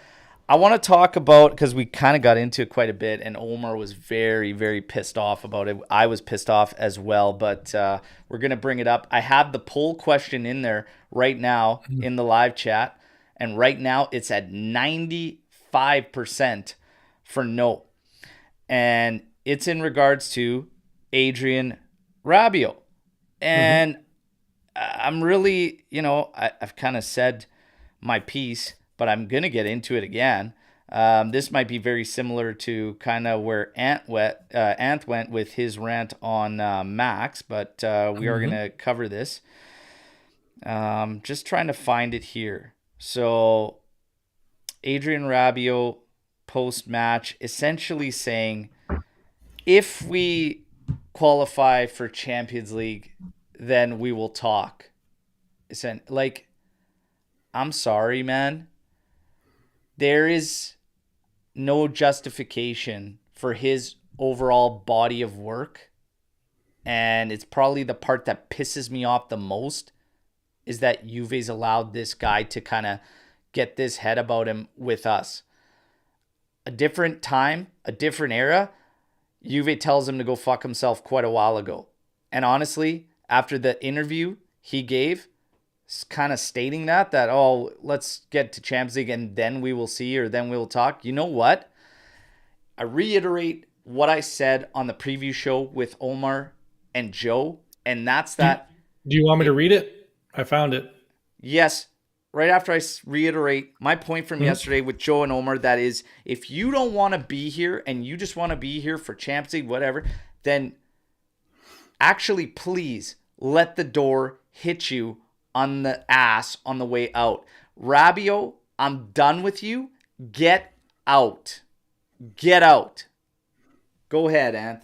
I want to talk about, because we kind of got into it quite a bit, and Omer was very, very pissed off about it. I was pissed off as well, but we're going to bring it up. I have the poll question in there right now in the live chat, and right now it's at 95% for no. And it's in regards to Adrian Rabio. And I'm really, I've kind of said my piece, but I'm going to get into it again. This might be very similar to kind of where Ant went with his rant on Max, but we are going to cover this. Just trying to find it here. So Adrian Rabio post-match essentially saying, if we qualify for Champions League, then we will talk. Like, I'm sorry, man. There is no justification for his overall body of work. And it's probably the part that pisses me off the most, is that Juve's allowed this guy to kind of get this head about him with us. A different time, a different era, Juve tells him to go fuck himself quite a while ago. And honestly, after the interview he gave, kind of stating that, oh, let's get to Champions League and then we will see, or then we'll talk. You know what? I reiterate what I said on the preview show with Omer and Joe, and that's that. Do you want me to read it? I found it. Yes, reiterate my point from yesterday with Joe and Omer, that is, if you don't want to be here and you just want to be here for Champions League, whatever, then actually please let the door hit you on the ass on the way out. Rabio, I'm done with you. Get out. Get out. Go ahead, Ant.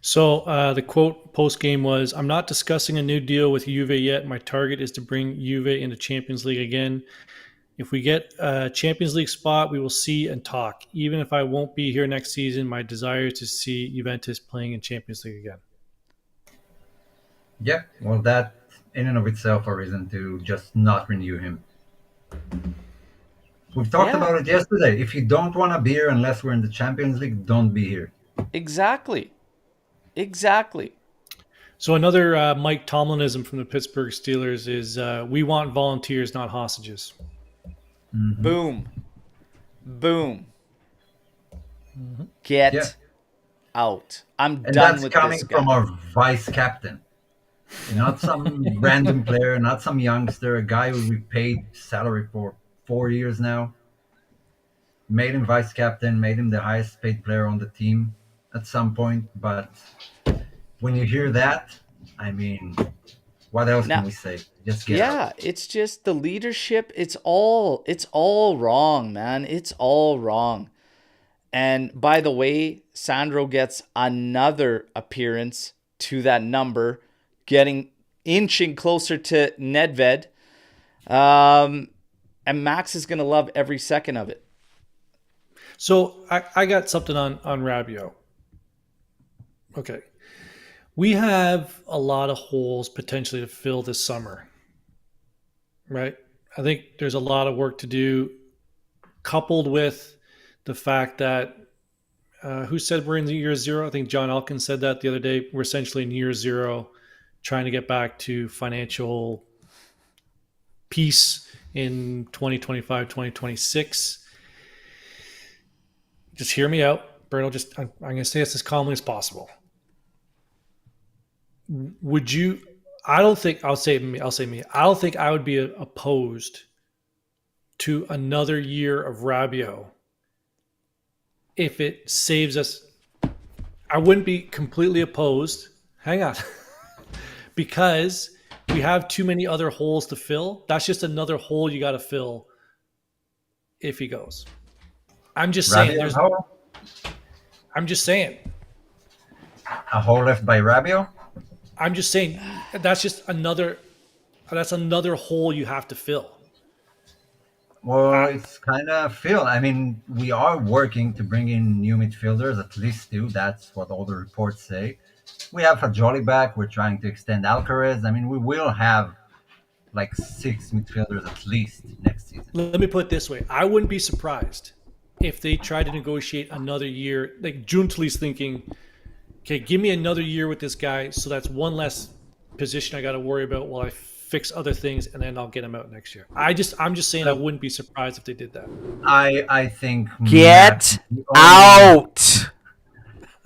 So the quote post-game was, "I'm not discussing a new deal with Juve yet. My target is to bring Juve into Champions League again. If we get a Champions League spot, we will see and talk. Even if I won't be here next season, my desire is to see Juventus playing in Champions League again." Yeah, well, that in and of itself a reason to just not renew him. We've talked about it yesterday. If you don't want to be here unless we're in the Champions League, don't be here. Exactly. So another Mike Tomlinism from the Pittsburgh Steelers is, "We want volunteers, not hostages." Boom. Get out. I'm And done that's with coming this guy. from our vice captain. Not some random player, not some youngster, a guy who we paid salary for 4 years now. Made him vice captain, made him the highest paid player on the team at some point. But when you hear that, I mean, what else can we say? Just get out. It's just the leadership. It's all wrong, man. It's all wrong. And by the way, Sandro gets another appearance to that number, inching closer to Nedved. And Max is going to love every second of it. So I got something on Rabio. Okay. We have a lot of holes potentially to fill this summer, right? I think there's a lot of work to do, coupled with the fact that who said we're in the year zero? I think John Elkins said that the other day. We're essentially in year zero, trying to get back to financial peace in 2025, 2026. Just hear me out, Berto. I'm going to say this as calmly as possible. Would you? I don't think I'll say me. I don't think I would be opposed to another year of Rabio if it saves us. I wouldn't be completely opposed. Hang on, because we have too many other holes to fill. That's just another hole you got to fill if he goes. I'm just saying. I'm just saying. A hole left by Rabio? I'm just saying that's another hole you have to fill. Well, it's kind of filled. I mean, we are working to bring in new midfielders, at least two. That's what all the reports say. We have Fagioli back. We're trying to extend Alcaraz. I mean, we will have like 6 midfielders at least next season. Let me put it this way. I wouldn't be surprised if they tried to negotiate another year. Like Giuntoli's thinking, okay, give me another year with this guy, so that's one less position I got to worry about while I fix other things, and then I'll get him out next year. I'm just saying I wouldn't be surprised if they did that. I think Get out,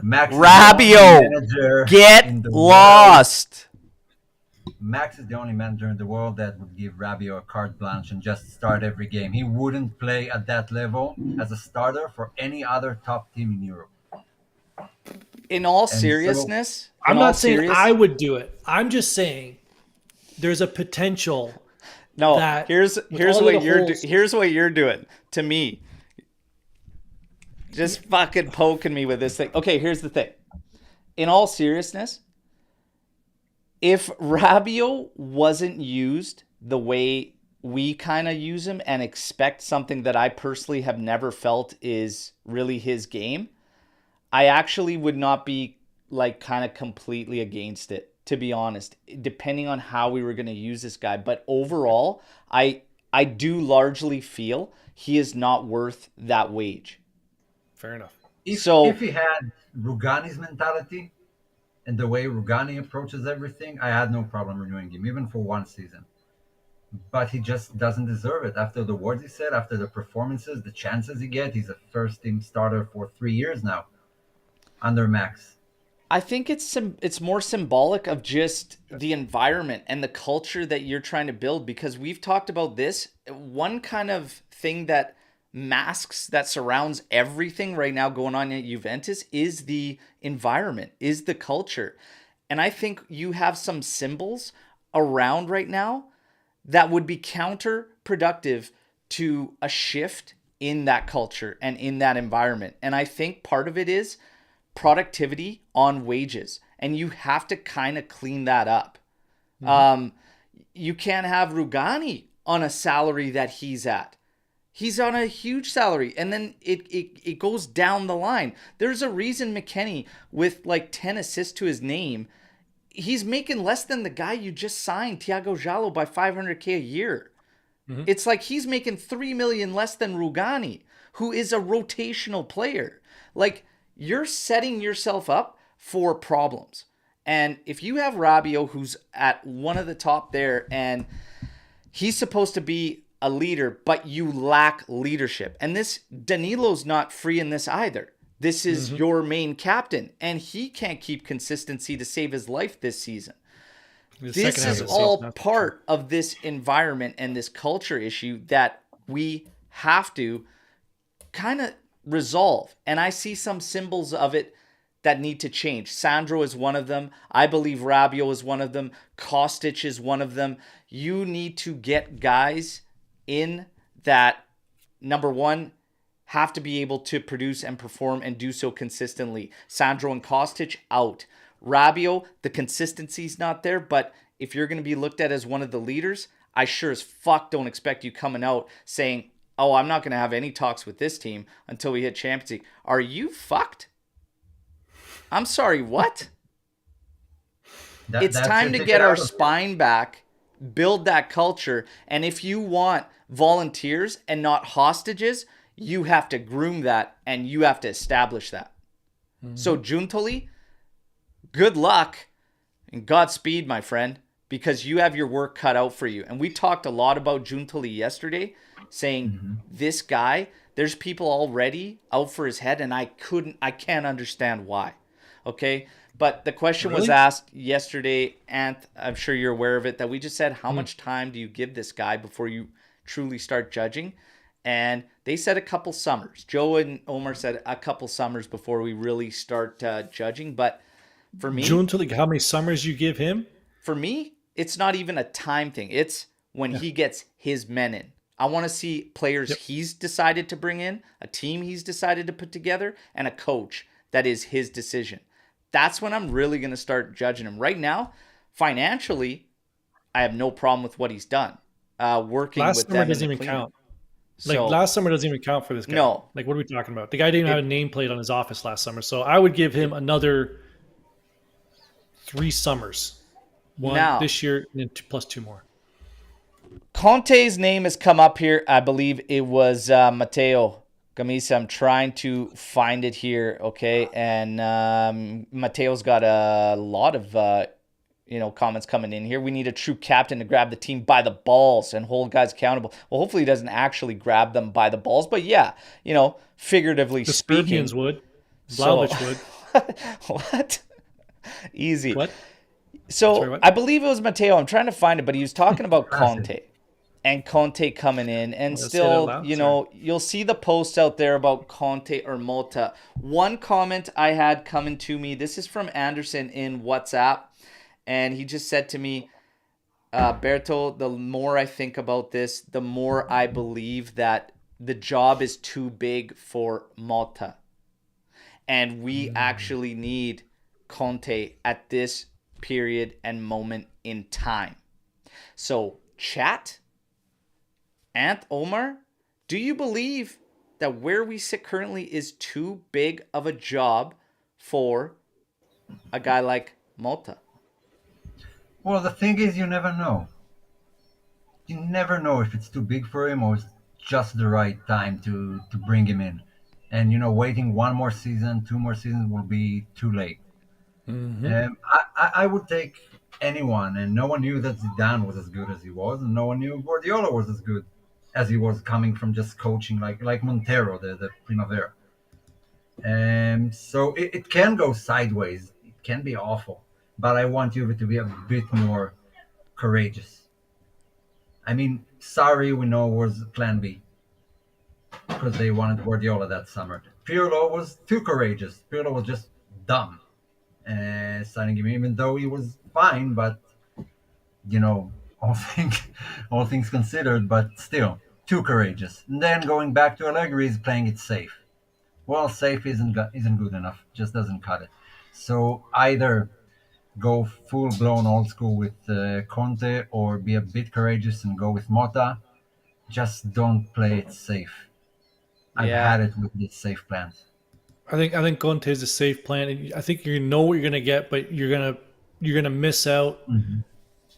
Max Rabio. Get lost. Max is the only manager in the world that would give Rabio a carte blanche and just start every game. He wouldn't play at that level as a starter for any other top team in Europe. In all seriousness, I'm not saying I would do it. I'm just saying there's a potential. No, here's what you're doing to me. Just fucking poking me with this thing. Okay, here's the thing. In all seriousness, if Rabio wasn't used the way we kind of use him and expect something that I personally have never felt is really his game, I actually would not be like kind of completely against it, to be honest, depending on how we were going to use this guy. But overall, I do largely feel he is not worth that wage. Fair enough. If he had Rugani's mentality and the way Rugani approaches everything, I had no problem renewing him, even for 1 season. But he just doesn't deserve it. After the words he said, after the performances, the chances he gets, he's a first-team starter for 3 years now under Max. I think it's more symbolic of just the environment and the culture that you're trying to build, because we've talked about this. One kind of thing that masks, that surrounds everything right now going on at Juventus, is the environment, is the culture. And I think you have some symbols around right now that would be counterproductive to a shift in that culture and in that environment. And I think part of it is productivity on wages, and you have to kind of clean that up. You can't have Rugani on a salary that he's at. He's on a huge salary, and then it goes down the line. There's a reason McKennie, with like 10 assists to his name, he's making less than the guy you just signed, Thiago Jallo, by $500K a year. It's like he's making $3 million less than Rugani, who is a rotational player. Like, you're setting yourself up for problems. And if you have Rabio, who's at one of the top there, and he's supposed to be a leader, but you lack leadership. And this Danilo's not free in this either. This is your main captain, and he can't keep consistency to save his life this season. This is all part of this environment and this culture issue that we have to kind of resolve. And I see some symbols of it that need to change. Sandro is one of them. I believe Rabio is one of them. Kostic is one of them. You need to get guys in that, number one, have to be able to produce and perform and do so consistently. Sandro and Kostic out. Rabio, the consistency's not there, but if you're going to be looked at as one of the leaders, I sure as fuck don't expect you coming out saying, oh, I'm not going to have any talks with this team until we hit Champions League. Are you fucked? I'm sorry, what? It's time to get our spine back, build that culture, and if you want volunteers and not hostages, you have to groom that and you have to establish that. So Giuntoli, good luck and Godspeed, my friend, because you have your work cut out for you. And we talked a lot about Giuntoli yesterday, saying this guy, there's people already out for his head, and I can't understand why. Okay? But the question was asked yesterday, and I'm sure you're aware of it, that we just said, how much time do you give this guy before you truly start judging? And they said a couple summers. Joe and Omer said a couple summers before we really start judging. But for me, Giuntoli, how many summers you give him? For me, it's not even a time thing. It's when he gets his men in. I want to see players he's decided to bring in, a team he's decided to put together, and a coach that is his decision. That's when I'm really going to start judging him. Right now, financially, I have no problem with what he's done. Working last with summer them doesn't in the even cleanup. count. Like last summer doesn't even count for this guy. No. Like, what are we talking about? The guy didn't even have a nameplate on his office last summer. So I would give him another 3 summers. One Now, this year and then plus 2 more. Conte's name has come up here. I believe it was Matteo Gamisa. I'm trying to find it here, okay? And Matteo's got a lot of comments coming in here. We need a true captain to grab the team by the balls and hold guys accountable. Well, hopefully he doesn't actually grab them by the balls, but yeah, figuratively The speaking. Scorpions would. Vlahovic would. What? Easy. What? So Sorry, what? I believe it was Matteo. I'm trying to find it, but he was talking about Conte and Conte coming in, and still, you'll see the posts out there about Conte or Mota. One comment I had coming to me, this is from Anderson in WhatsApp, and he just said to me, Alberto, the more I think about this, the more I believe that the job is too big for Mota. And we actually need Conte at this period and moment in time. So, chat, Ant, Omer, do you believe that where we sit currently is too big of a job for a guy like Mota? Well, the thing is, you never know. You never know if it's too big for him or it's just the right time to bring him in. And, waiting 1 more season, 2 more seasons will be too late. I would take anyone, and no one knew that Zidane was as good as he was, and no one knew Guardiola was as good as he was coming from just coaching like Montero, the Primavera. So it can go sideways. It can be awful. But I want Juve to be a bit more courageous. I mean, sorry, we know was Plan B because they wanted Guardiola that summer. Pirlo was too courageous. Pirlo was just dumb signing him, even though he was fine. But you know, all things all things considered, but still too courageous. And then going back to Allegri is playing it safe. Well, safe isn't good enough. Just doesn't cut it. So either go full blown old school with Conte, or be a bit courageous and go with Mota. Just don't play it safe. I've Yeah. had it with these safe plans. I think Conte is a safe plan. And I think you know what you're gonna get, but you're gonna miss out Mhm.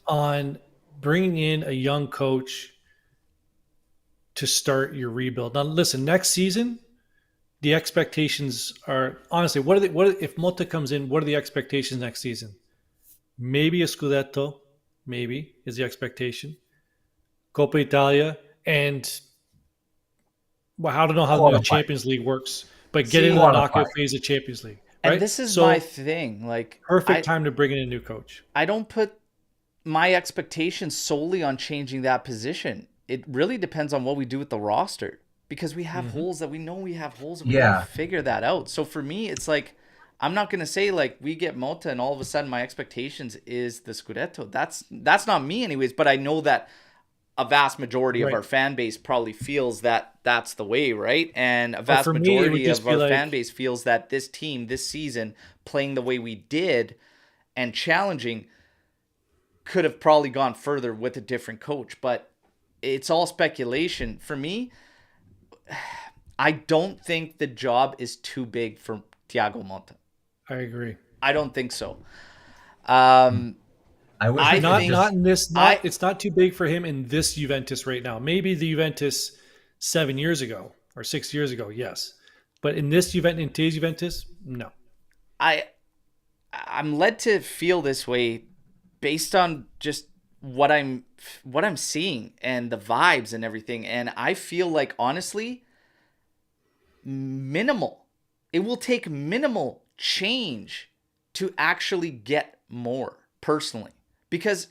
on bringing in a young coach to start your rebuild. Now, listen, next season the expectations are honestly what are they? What if Motta comes in? What are the expectations next season? Maybe a Scudetto, maybe is the expectation. Coppa Italia, and well, I don't know how the Qualify. Champions League works, but get See, into the Qualify. knockout phase of Champions League, and right? this is my So thing. Like, perfect time to bring in a new coach. I don't put my expectations solely on changing that position. It really depends on what we do with the roster, because we have holes that we know we have holes, and we Yeah. gotta figure that out. So for me, it's like, I'm not gonna say like we get Mota and all of a sudden my expectations is the Scudetto. That's not me anyways, but I know that a vast majority of Right. our fan base probably feels that that's the way, right? And a But vast for me, it would majority just of be our like, fan base feels that this team this season playing the way we did and challenging could have probably gone further with a different coach, but it's all speculation. For me, I don't think the job is too big for Thiago Motta. I agree. I don't think so. Um, I wish I we could Not think not just in this. I It's not too big for him in this Juventus right now. Maybe the Juventus 7 years ago or 6 years ago, yes, but in this Juventus, in today's Juventus, no. I I'm led to feel this way based on just what I'm seeing and the vibes and everything, and I feel like honestly minimal. It will take minimal change to actually get more personally, because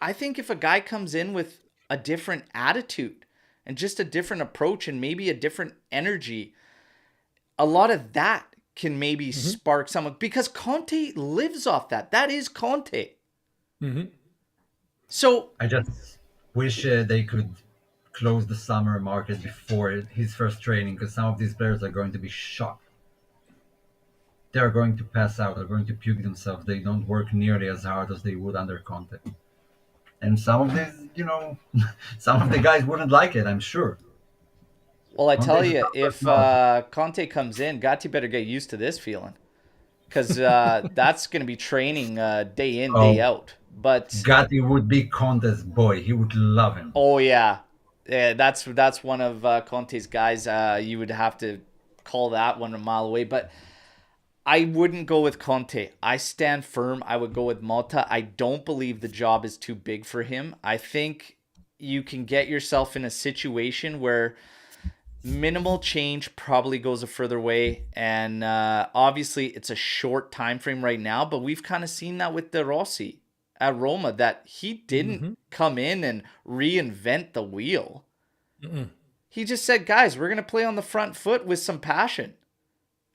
I think if a guy comes in with a different attitude and just a different approach and maybe a different energy, a lot of that can maybe spark someone, because Conte lives off that. That is Conte. Hmm. So I just wish they could close the summer market before his first training, because some of these players are going to be shocked. They're going to pass out. They're going to puke themselves. They don't work nearly as hard as they would under Conte. And some of these, some of the guys wouldn't like it, I'm sure. well, I tell Conte's a you, tough if personality. Conte comes in, Gatti better get used to this feeling, because that's going to be training day in, day Oh, out. But Gatti would be Conte's boy. He would love him. oh yeah, that's one of Conte's guys. You would have to call that one a mile away. But I wouldn't go with Conte. I stand firm. I would go with Malta. I don't believe the job is too big for him. I think you can get yourself in a situation where minimal change probably goes a further way, and obviously it's a short time frame right now, but we've kind of seen that with De Rossi at Roma, that he didn't come in and reinvent the wheel. He just said, guys, we're gonna play on the front foot with some passion,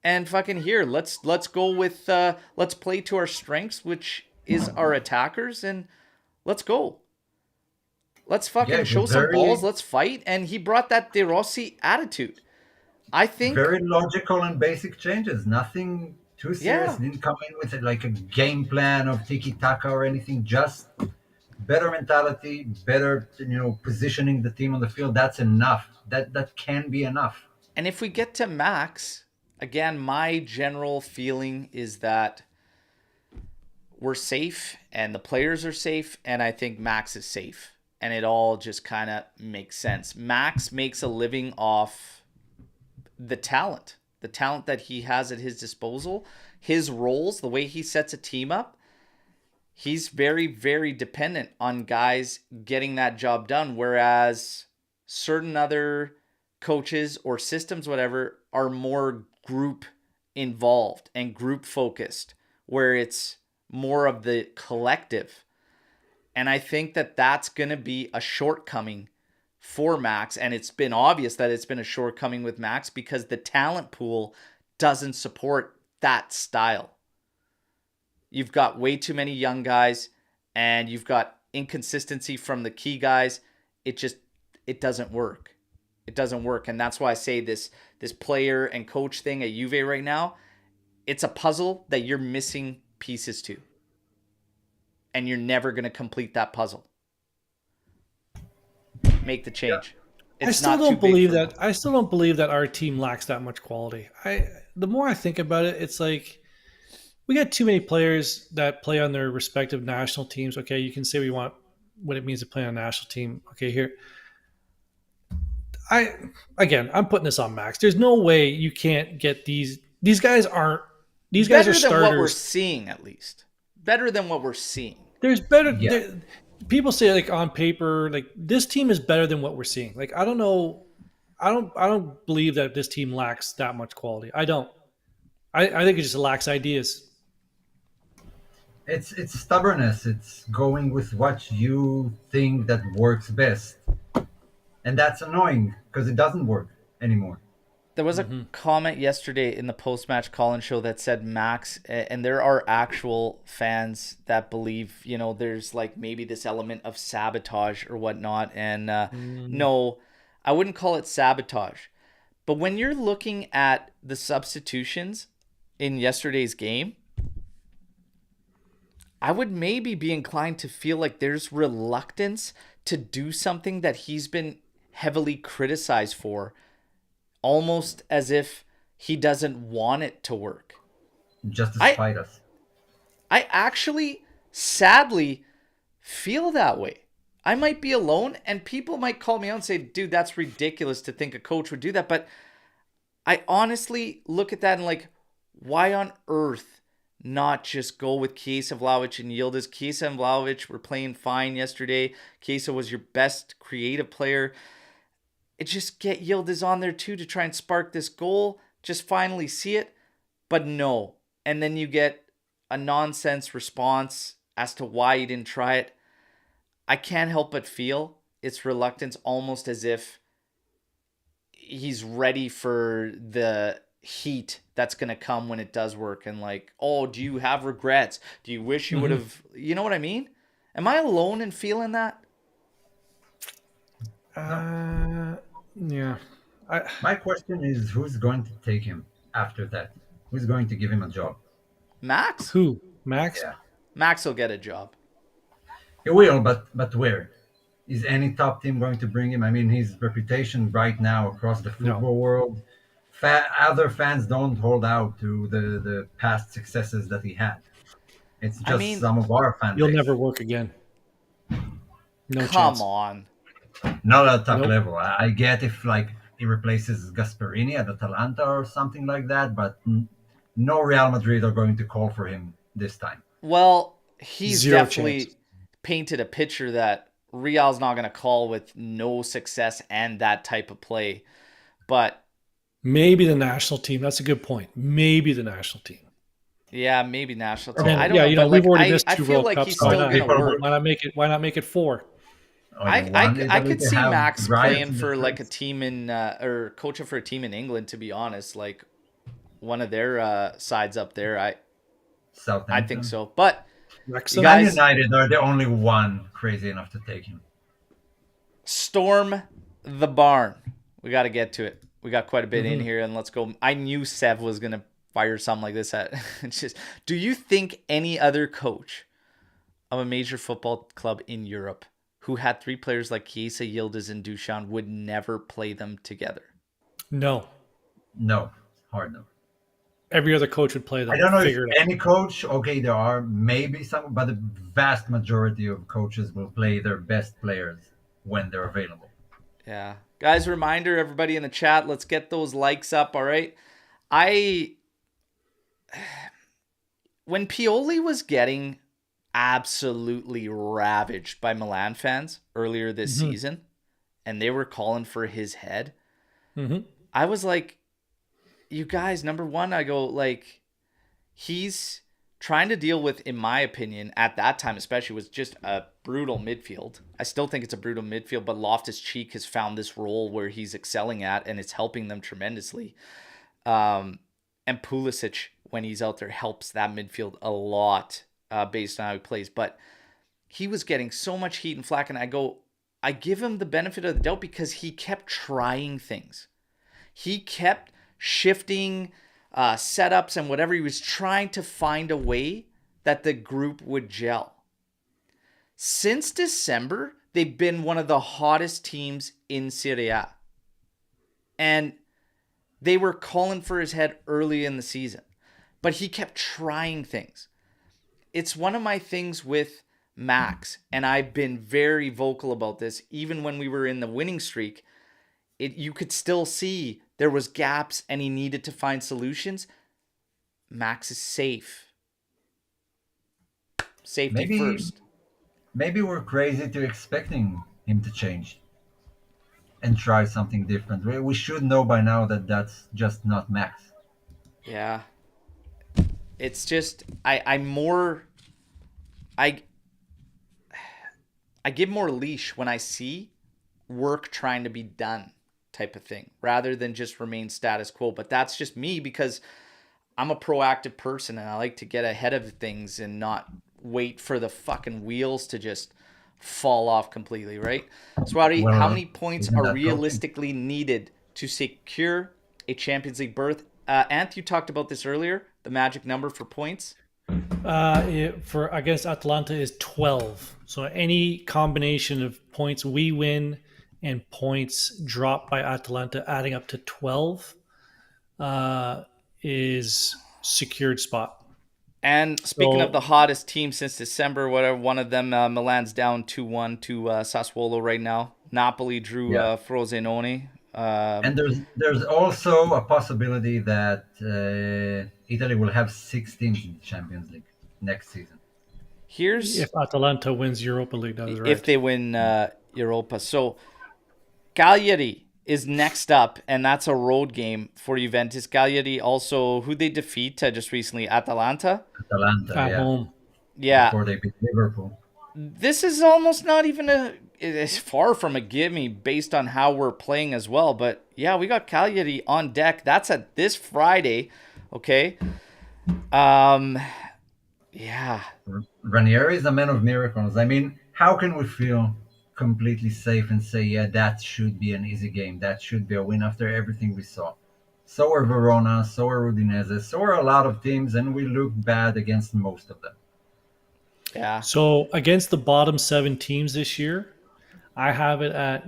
and fucking here, let's go with let's play to our strengths, which is our attackers, and let's go. Let's Yeah, fucking it show was some balls. very, Let's fight. And he brought that De Rossi attitude. I think, very logical and basic changes. Nothing too serious. yeah. Didn't come in with like a game plan of tiki taka or anything. Just better mentality, better positioning the team on the field. That's enough. That can be enough. And if we get to Max, again, my general feeling is that we're safe and the players are safe. And I think Max is safe. And it all just kind of makes sense. Max makes a living off the talent that he has at his disposal, his roles, the way he sets a team up. He's very, very dependent on guys getting that job done, whereas certain other coaches or systems, whatever, are more group involved and group focused, where it's more of the collective. And I think that that's going to be a shortcoming for Max. And it's been obvious that it's been a shortcoming with Max because the talent pool doesn't support that style. You've got way too many young guys and you've got inconsistency from the key guys. It doesn't work. It doesn't work. And that's why I say this player and coach thing at Juve right now, it's a puzzle that you're missing pieces to. And you're never going to complete that puzzle. Make the change. I still don't believe that our team lacks that much quality. The more I think about it, it's like we got too many players that play on their respective national teams. Okay, you can say we want what it means to play on a national team. Okay, here. I'm putting this on Max. There's no way you can't get these guys aren't these guys are starters. Better than what we're seeing, at least. Better than what we're seeing. There's better. Yeah. People say like on paper, like this team is better than what we're seeing. Like I don't know, I don't believe that this team lacks that much quality. I don't. I think it just lacks ideas. It's stubbornness. It's going with what you think that works best, and that's annoying because it doesn't work anymore. There was a comment yesterday in the post-match call-in show that said Max, and there are actual fans that believe, there's like maybe this element of sabotage or whatnot. And no, I wouldn't call it sabotage. But when you're looking at the substitutions in yesterday's game, I would maybe be inclined to feel like there's reluctance to do something that he's been heavily criticized for. Almost as if he doesn't want it to work. Just to spite us. I actually, sadly, feel that way. I might be alone, and people might call me out and say, dude, that's ridiculous to think a coach would do that. But I honestly look at that and like, why on earth not just go with Chiesa, Vlahovic, and Yildiz? Chiesa and Vlahovic were playing fine yesterday. Chiesa was your best creative player. It just get Yildiz on there too to try and spark this goal. Just finally see it. But no. And then you get a nonsense response as to why you didn't try it. I can't help but feel it's reluctance, almost as if he's ready for the heat that's going to come when it does work. And like, oh, do you have regrets? Do you wish you would have... You know what I mean? Am I alone in feeling that? Yeah. My question is, who's going to take him after that? Who's going to give him a job? Max? Who? Max? Yeah. Max will get a job. He will, but where? Is any top team going to bring him? I mean, his reputation right now across the football world, other fans don't hold out to the past successes that he had. It's just some of our fans. You'll never work again. No Come chance. on. Not at top level. I get if like he replaces Gasperini at Atalanta or something like that, but no Real Madrid are going to call for him this time. Well, he's Zero definitely chance. Painted a picture that Real's not going to call with no success and that type of play. But maybe the national team. That's a good point. Maybe the national team. Yeah, maybe national team. And, I don't know. But we've like, already missed I two feel World like Cups. he's still going to work. Why not make it 4? I could see Max playing for like a team in or coaching for a team in England, to be honest, like one of their sides up there. I think so. But Wrexham? you guys, United are the only one crazy enough to take him. storm the barn. We got to get to it. We got quite a bit in here, and let's go. I knew Sev was gonna fire something like this at. It's just, do you think any other coach of a major football club in Europe who had 3 players like Chiesa, Yildiz, and Dusan would never play them together? No. Hard no. Every other coach would play them. I don't know if any coach, okay, there are maybe some, but the vast majority of coaches will play their best players when they're available. Yeah. Guys, reminder, everybody in the chat, let's get those likes up, all right? When Pioli was getting absolutely ravaged by Milan fans earlier this season, and they were calling for his head, I was like, you guys, number one, I go, like, he's trying to deal with, in my opinion, at that time especially, was just a brutal midfield. I still think it's a brutal midfield, but Loftus-Cheek has found this role where he's excelling at, and it's helping them tremendously. And Pulisic, when he's out there, helps that midfield a lot based on how he plays. But he was getting so much heat and flack, and I give him the benefit of the doubt because he kept trying things. He kept shifting setups and whatever. He was trying to find a way that the group would gel. Since December, they've been one of the hottest teams in Serie A. And they were calling for his head early in the season. But he kept trying things. It's one of my things with Max, and I've been very vocal about this, even when we were in the winning streak. You could still see there was gaps and he needed to find solutions. Max is safe. Safety first. Maybe we're crazy to expecting him to change and try something different. We should know by now that that's just not Max. Yeah. It's just, I give more leash when I see work trying to be done type of thing, rather than just remain status quo. But that's just me because I'm a proactive person and I like to get ahead of things and not wait for the fucking wheels to just fall off completely, right? Swati, how many points are realistically needed to secure a Champions League berth? Ant, you talked about this earlier, the magic number for points. For against Atalanta is 12. So any combination of points we win and points dropped by Atalanta adding up to 12 is secured spot. And speaking of the hottest team since December, whatever, one of them, Milan's down 2-1 to Sassuolo right now. Napoli drew Frosinone. And there's also a possibility that Italy will have 6 teams in the Champions League next season. If Atalanta wins Europa League, that is right. If they win Europa. So Cagliari is next up, and that's a road game for Juventus. Cagliari also, who they defeat just recently, Atalanta at home. Yeah. Before they beat Liverpool. This is almost not even it's far from a gimme based on how we're playing as well. But yeah, we got Cagliari on deck. That's at this Friday. Okay. Yeah. Ranieri is a man of miracles. I mean, how can we feel completely safe and say, yeah, that should be an easy game. That should be a win after everything we saw. So are Verona, so are Udinese, so are a lot of teams, and we look bad against most of them. Yeah. So against the bottom 7 teams this year, I have it at,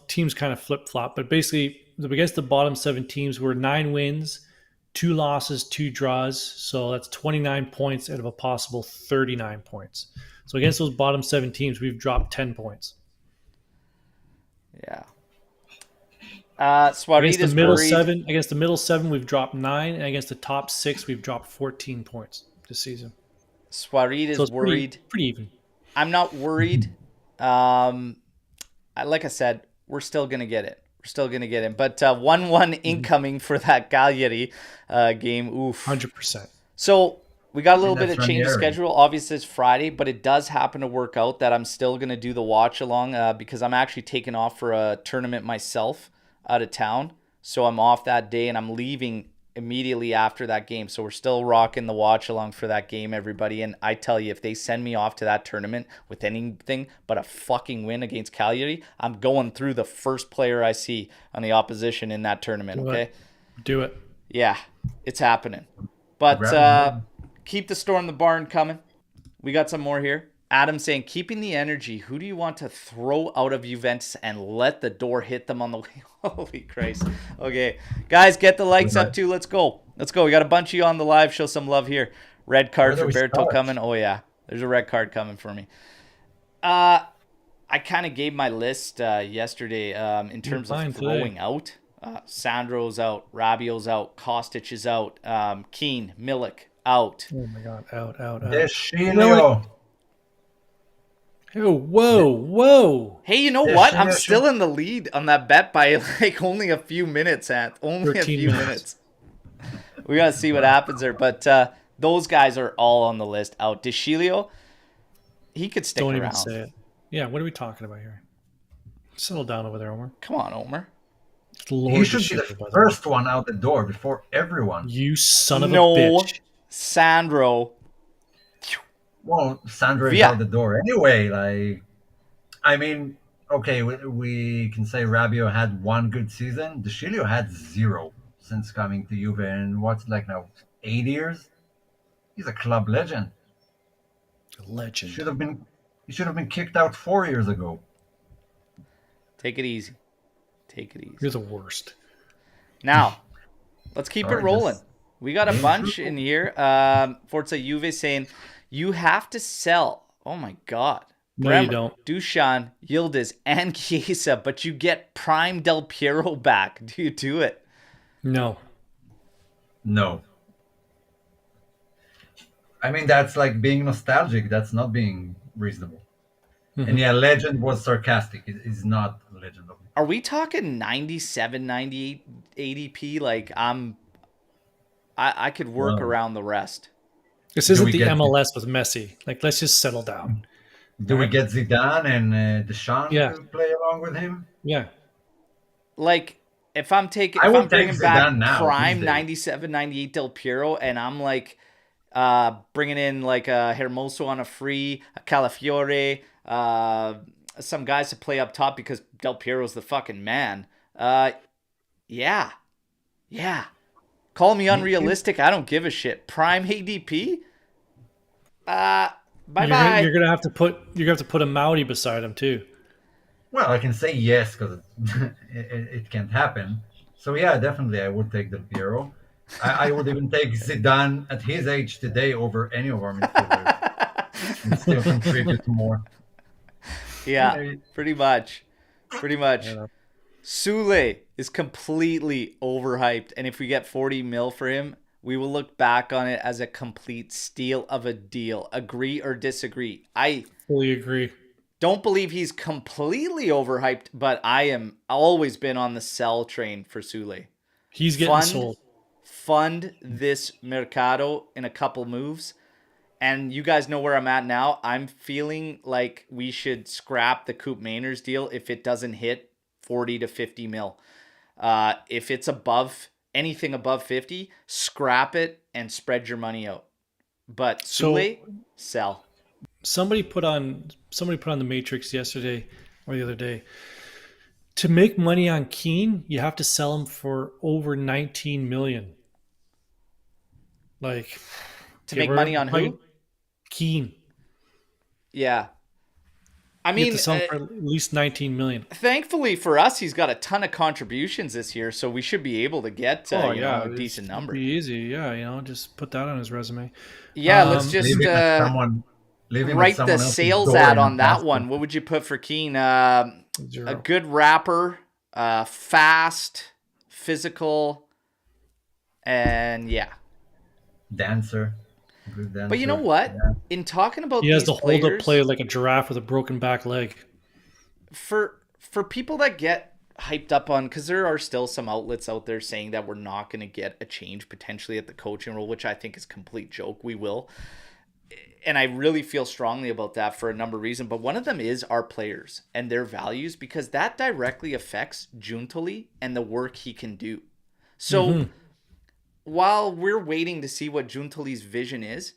teams kind of flip-flop, but basically against the bottom 7 teams, we're 9 wins, 2 losses, 2 draws. So that's 29 points out of a possible 39 points. So against those bottom 7 teams, we've dropped 10 points. Yeah. Against the middle 7, we've dropped 9, and against the top 6, we've dropped 14 points this season. Swarid is worried. Pretty even. I'm not worried. Like I said, we're still gonna get it. But 1-1 incoming for that Cagliari game. Oof. 100%. So we got a little bit of change of schedule. Obviously, it's Friday, but it does happen to work out that I'm still going to do the watch along because I'm actually taking off for a tournament myself out of town. So I'm off that day and I'm leaving immediately after that game. So we're still rocking the watch along for that game, everybody. And I tell you, if they send me off to that tournament with anything but a fucking win against Cagliari, I'm going through the first player I see on the opposition in that tournament, okay? Do it. Yeah, it's happening. But keep the Storm the Barn coming. We got some more here. Adam saying, keeping the energy. Who do you want to throw out of Juventus and let the door hit them on the way? Holy Christ. Okay. Guys, get the likes up too. Let's go. We got a bunch of you on the live. Show some love here. Red card for Alberto coming. Oh, yeah. There's a red card coming for me. I kind of gave my list yesterday in terms of throwing out. Sandro's out. Rabio's out. Kostic is out. Keane, Milik out. Oh, my God. Out. Deschilio. Oh, whoa. Hey, you know what? I'm still in the lead on that bet by like only a few minutes, Ant. Only a few minutes. We got to see what happens there. But Those guys are all on the list out. DeScilio, he could stick Don't around. even say it. Yeah, what are we talking about here? Settle down over there, Omer. Come on, Omer. He should be the first one out the door before everyone. You son of a bitch. Sandro. Well, Sandro is out the door anyway. Like, I mean, okay, we can say Rabio had one good season. DeScilio had 0 since coming to Juve, and what's like now 8 years. He's a club legend. Legend. He should have been kicked out 4 years ago. Take it easy. Take it easy. You're the worst. Now, let's keep it rolling. We got a bunch in here. Forza Juve saying, you have to sell. Oh, my God. No, Bremer, you don't. Dusan, Yildiz, and Chiesa, but you get Prime Del Piero back. Do you do it? No. No. I mean, that's like being nostalgic. That's not being reasonable. Mm-hmm. And yeah, legend was sarcastic. It is not legend. Are we talking 97, 98 ADP? Like, I could work around the rest. This isn't the MLS with Messi. Like, let's just settle down. Do we get Zidane and Deschamps to play along with him? Yeah. Like, if I'm bringing back prime 97, 98 Del Piero, and I'm like bringing in like a Hermoso on a free, a Calafiore, some guys to play up top because Del Piero's the fucking man. Yeah. Call me unrealistic. I don't give a shit. Prime ADP? Bye-bye. You're gonna have to put a Maudi beside him too. Well, I can say yes because it can't happen. So yeah, definitely I would take Del Piero. I would even take Zidane at his age today over any of our midfielders and still contribute more. Yeah, pretty much. Sule is completely overhyped, and if we get 40 mil for him, we will look back on it as a complete steal of a deal. Agree or disagree? I fully agree. Don't believe he's completely overhyped, but I am always been on the sell train for Sule. He's getting sold. Fund this Mercado in a couple moves. And you guys know where I'm at now. I'm feeling like we should scrap the Coop Mainers deal if it doesn't hit 40 to 50 mil. If it's anything above 50, scrap it and spread your money out. But Sule, sell. Somebody put on the Matrix yesterday or the other day. To make money on Keane, you have to sell him for over 19 million. Like to make money on who? Keane. Yeah. I mean, you have to sell him for at least 19 million. Thankfully for us, he's got a ton of contributions this year, so we should be able to get a decent number. Be easy, yeah. Just put that on his resume. Yeah, let's just write the sales ad on that one. What would you put for Keane? A good rapper, fast, physical, and dancer. But you know what? Yeah. In talking about he has to hold up play like a giraffe with a broken back leg. For people that get hyped up on, because there are still some outlets out there saying that we're not going to get a change potentially at the coaching role, which I think is a complete joke. We will. And I really feel strongly about that for a number of reasons. But one of them is our players and their values, because that directly affects Giuntoli and the work he can do. So while we're waiting to see what Giuntoli's vision is,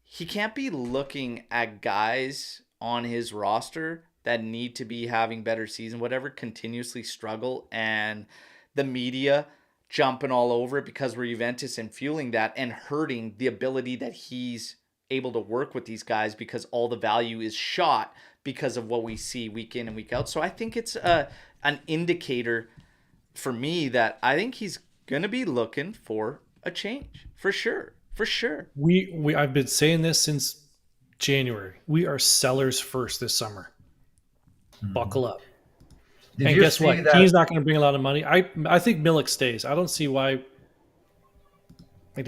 he can't be looking at guys on his roster that need to be having better season, whatever, continuously struggle, and the media jumping all over it because we're Juventus and fueling that and hurting the ability that he's able to work with these guys because all the value is shot because of what we see week in and week out. So I think it's an indicator for me that I think he's going to be looking for a change for sure. I've been saying this since January. We are sellers first this summer. Buckle up. And guess what? He's not going to bring a lot of money. I think Milik stays. I don't see why. Like,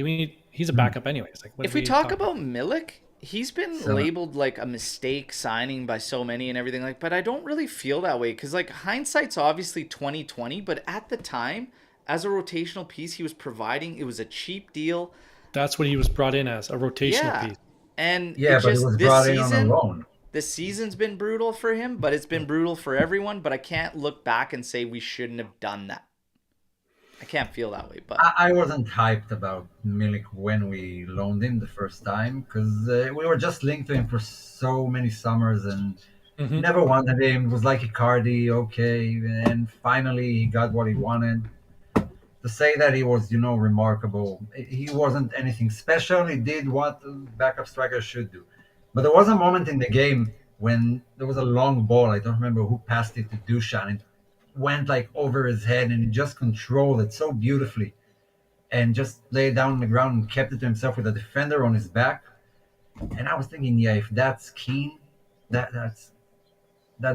he's a backup anyways. Like, if we talk about Milik, he's been labeled like a mistake signing by so many and everything but I don't really feel that way because like hindsight's obviously 2020, but at the time, as a rotational piece he was providing, it was a cheap deal. That's what he was brought in as, a rotational piece. And Yeah, but it was brought in on a loan. This season's been brutal for him, but it's been brutal for everyone. But I can't look back and say we shouldn't have done that. I can't feel that way. But I wasn't hyped about Milik when we loaned him the first time because we were just linked to him for so many summers and never wanted him. It was like Icardi, okay, and finally he got what he wanted. To say that he was, remarkable, he wasn't anything special. He did what backup strikers should do. But there was a moment in the game when there was a long ball. I don't remember who passed it to Dusan. It went like over his head and he just controlled it so beautifully and just laid it down on the ground and kept it to himself with a defender on his back. And I was thinking, yeah, if that's Keane, that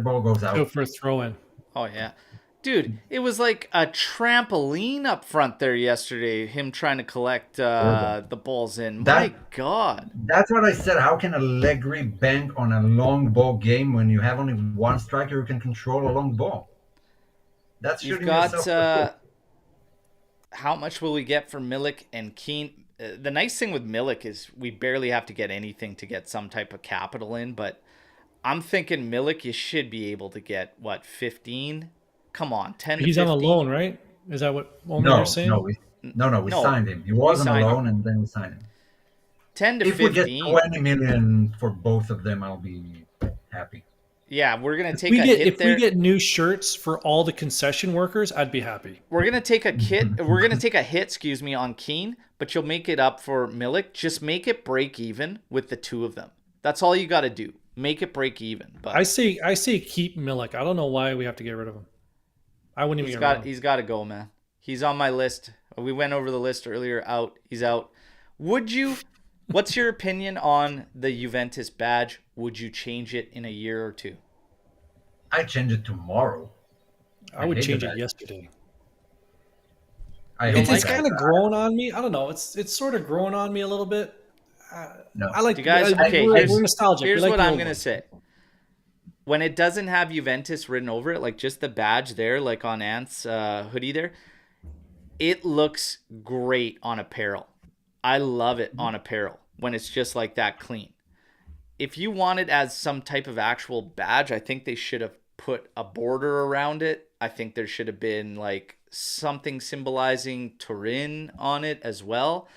ball goes out. Go for a throw-in. Oh, yeah. Dude, it was like a trampoline up front there yesterday, him trying to collect the balls in. My God. That's what I said. How can Allegri bank on a long ball game when you have only one striker who can control a long ball? That's You've shooting got, yourself. how much will we get for Milik and Keane? The nice thing with Milik is we barely have to get anything to get some type of capital in, but I'm thinking Milik, you should be able to get, 15? Come on, 10 to 15. He's on a loan, right? Is that what Omer is saying? We signed him. He was on a loan and then we signed him. 10 to if 15. If we get 20 million for both of them, I'll be happy. Yeah, we're going to take a hit there. If we get new shirts for all the concession workers, I'd be happy. We're going to take a hit, on Keane, but you'll make it up for Milik. Just make it break even with the two of them. That's all you got to do. Make it break even. But I say keep Milik. I don't know why we have to get rid of him. I wouldn't even get rid of him. He's got to go, man. He's on my list. We went over the list earlier. He's out. What's your opinion on the Juventus badge? Would you change it in a year or two? I'd change it tomorrow. I would change it yesterday. It's kind of grown on me. I don't know. It's sort of grown on me a little bit. No. I like you guys. We're nostalgic. Here's what I'm gonna say. When it doesn't have Juventus written over it, like just the badge there, like on Ant's hoodie there, it looks great on apparel. I love it on apparel when it's just like that clean. If you want it as some type of actual badge, I think they should have put a border around it. I think there should have been like something symbolizing Turin on it as well.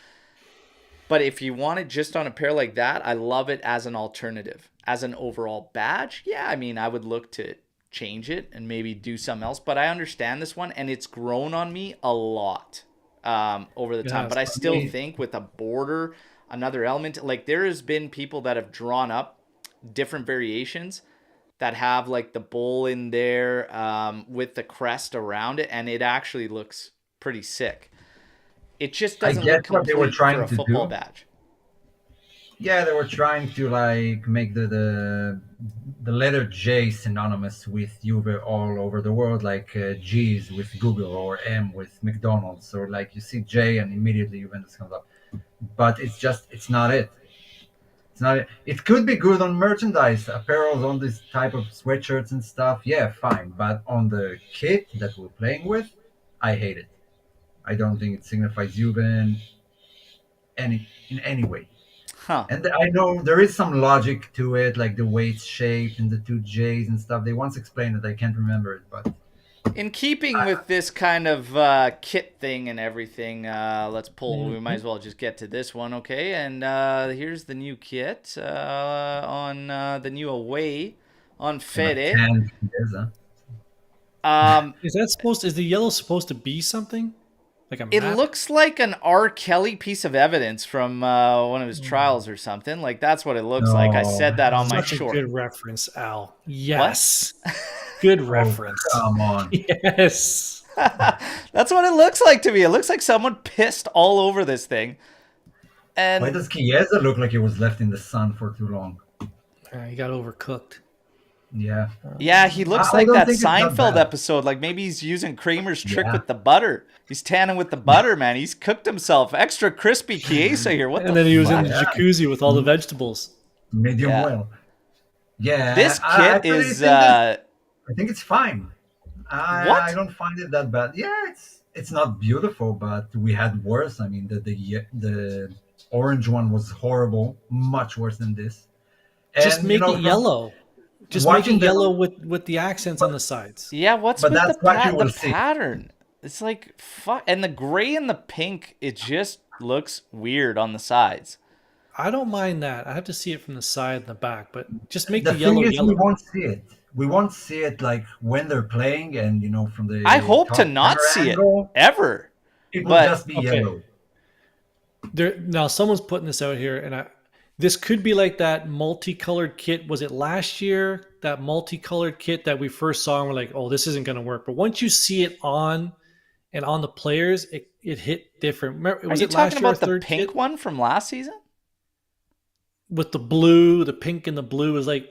But if you want it just on a pair like that, I love it as an alternative. As an overall badge, yeah, I mean, I would look to change it and maybe do something else. But I understand this one, and it's grown on me a lot over the time. But I still think with a border, another element, like there has been people that have drawn up different variations that have like the bull in there with the crest around it, and it actually looks pretty sick. It just doesn't look complete for a football badge. Yeah, they were trying to like make the letter J synonymous with Juve all over the world, like G's with Google or M with McDonald's, or like you see J and immediately Juventus comes up. But it's not it. It's not it. It could be good on merchandise, apparel, on this type of sweatshirts and stuff. Yeah, fine. But on the kit that we're playing with, I hate it. I don't think it signifies Juve in any way. Huh. And I know there is some logic to it, like the way it's shaped and the two J's and stuff. They once explained it. I can't remember it, but in keeping with this kind of kit thing and everything, let's pull. We might as well just get to this one, okay? And here's the new kit on the new away on Fede. Is the yellow supposed to be something? Like a map? It looks like an R. Kelly piece of evidence from one of his trials or something. Like, that's what it looks like. I said that on my short. Good reference, Al. Yes. Good reference. Come on. Yes. That's what it looks like to me. It looks like someone pissed all over this thing. And why does Chiesa look like he was left in the sun for too long? He got overcooked. Yeah. Yeah, he looks like that Seinfeld episode. Like maybe he's using Kramer's trick with the butter. He's tanning with the butter, man. He's cooked himself. Extra crispy Chiesa here. And then he was in the jacuzzi with all the vegetables. Medium well. Yeah. This kit is... I think it's fine. I don't find it that bad. Yeah, it's not beautiful, but we had worse. I mean, the Orange one was horrible, much worse than this. Just And make it from yellow. Just make it watching yellow with the accents on the sides. Yeah, what's But with that's what you the will see. pattern? It's like fuck, and the gray and the pink, it just looks weird on the sides. I don't mind that. I have to see it from the side and the back, but just make The the thing yellow is, we yellow. won't see it. We won't see it like when they're playing, and from I the hope to top not camera see it angle, ever. it will But just be okay. yellow. Now someone's putting this out here, and this could be like that multicolored kit. Was it last year? That multicolored kit that we first saw, and we're like, "Oh, this isn't going to work." But once you see it on and on the players, it hit different. Remember, are was you it last talking year our about the third pink kit one from last season? with the blue, the pink, and the blue is like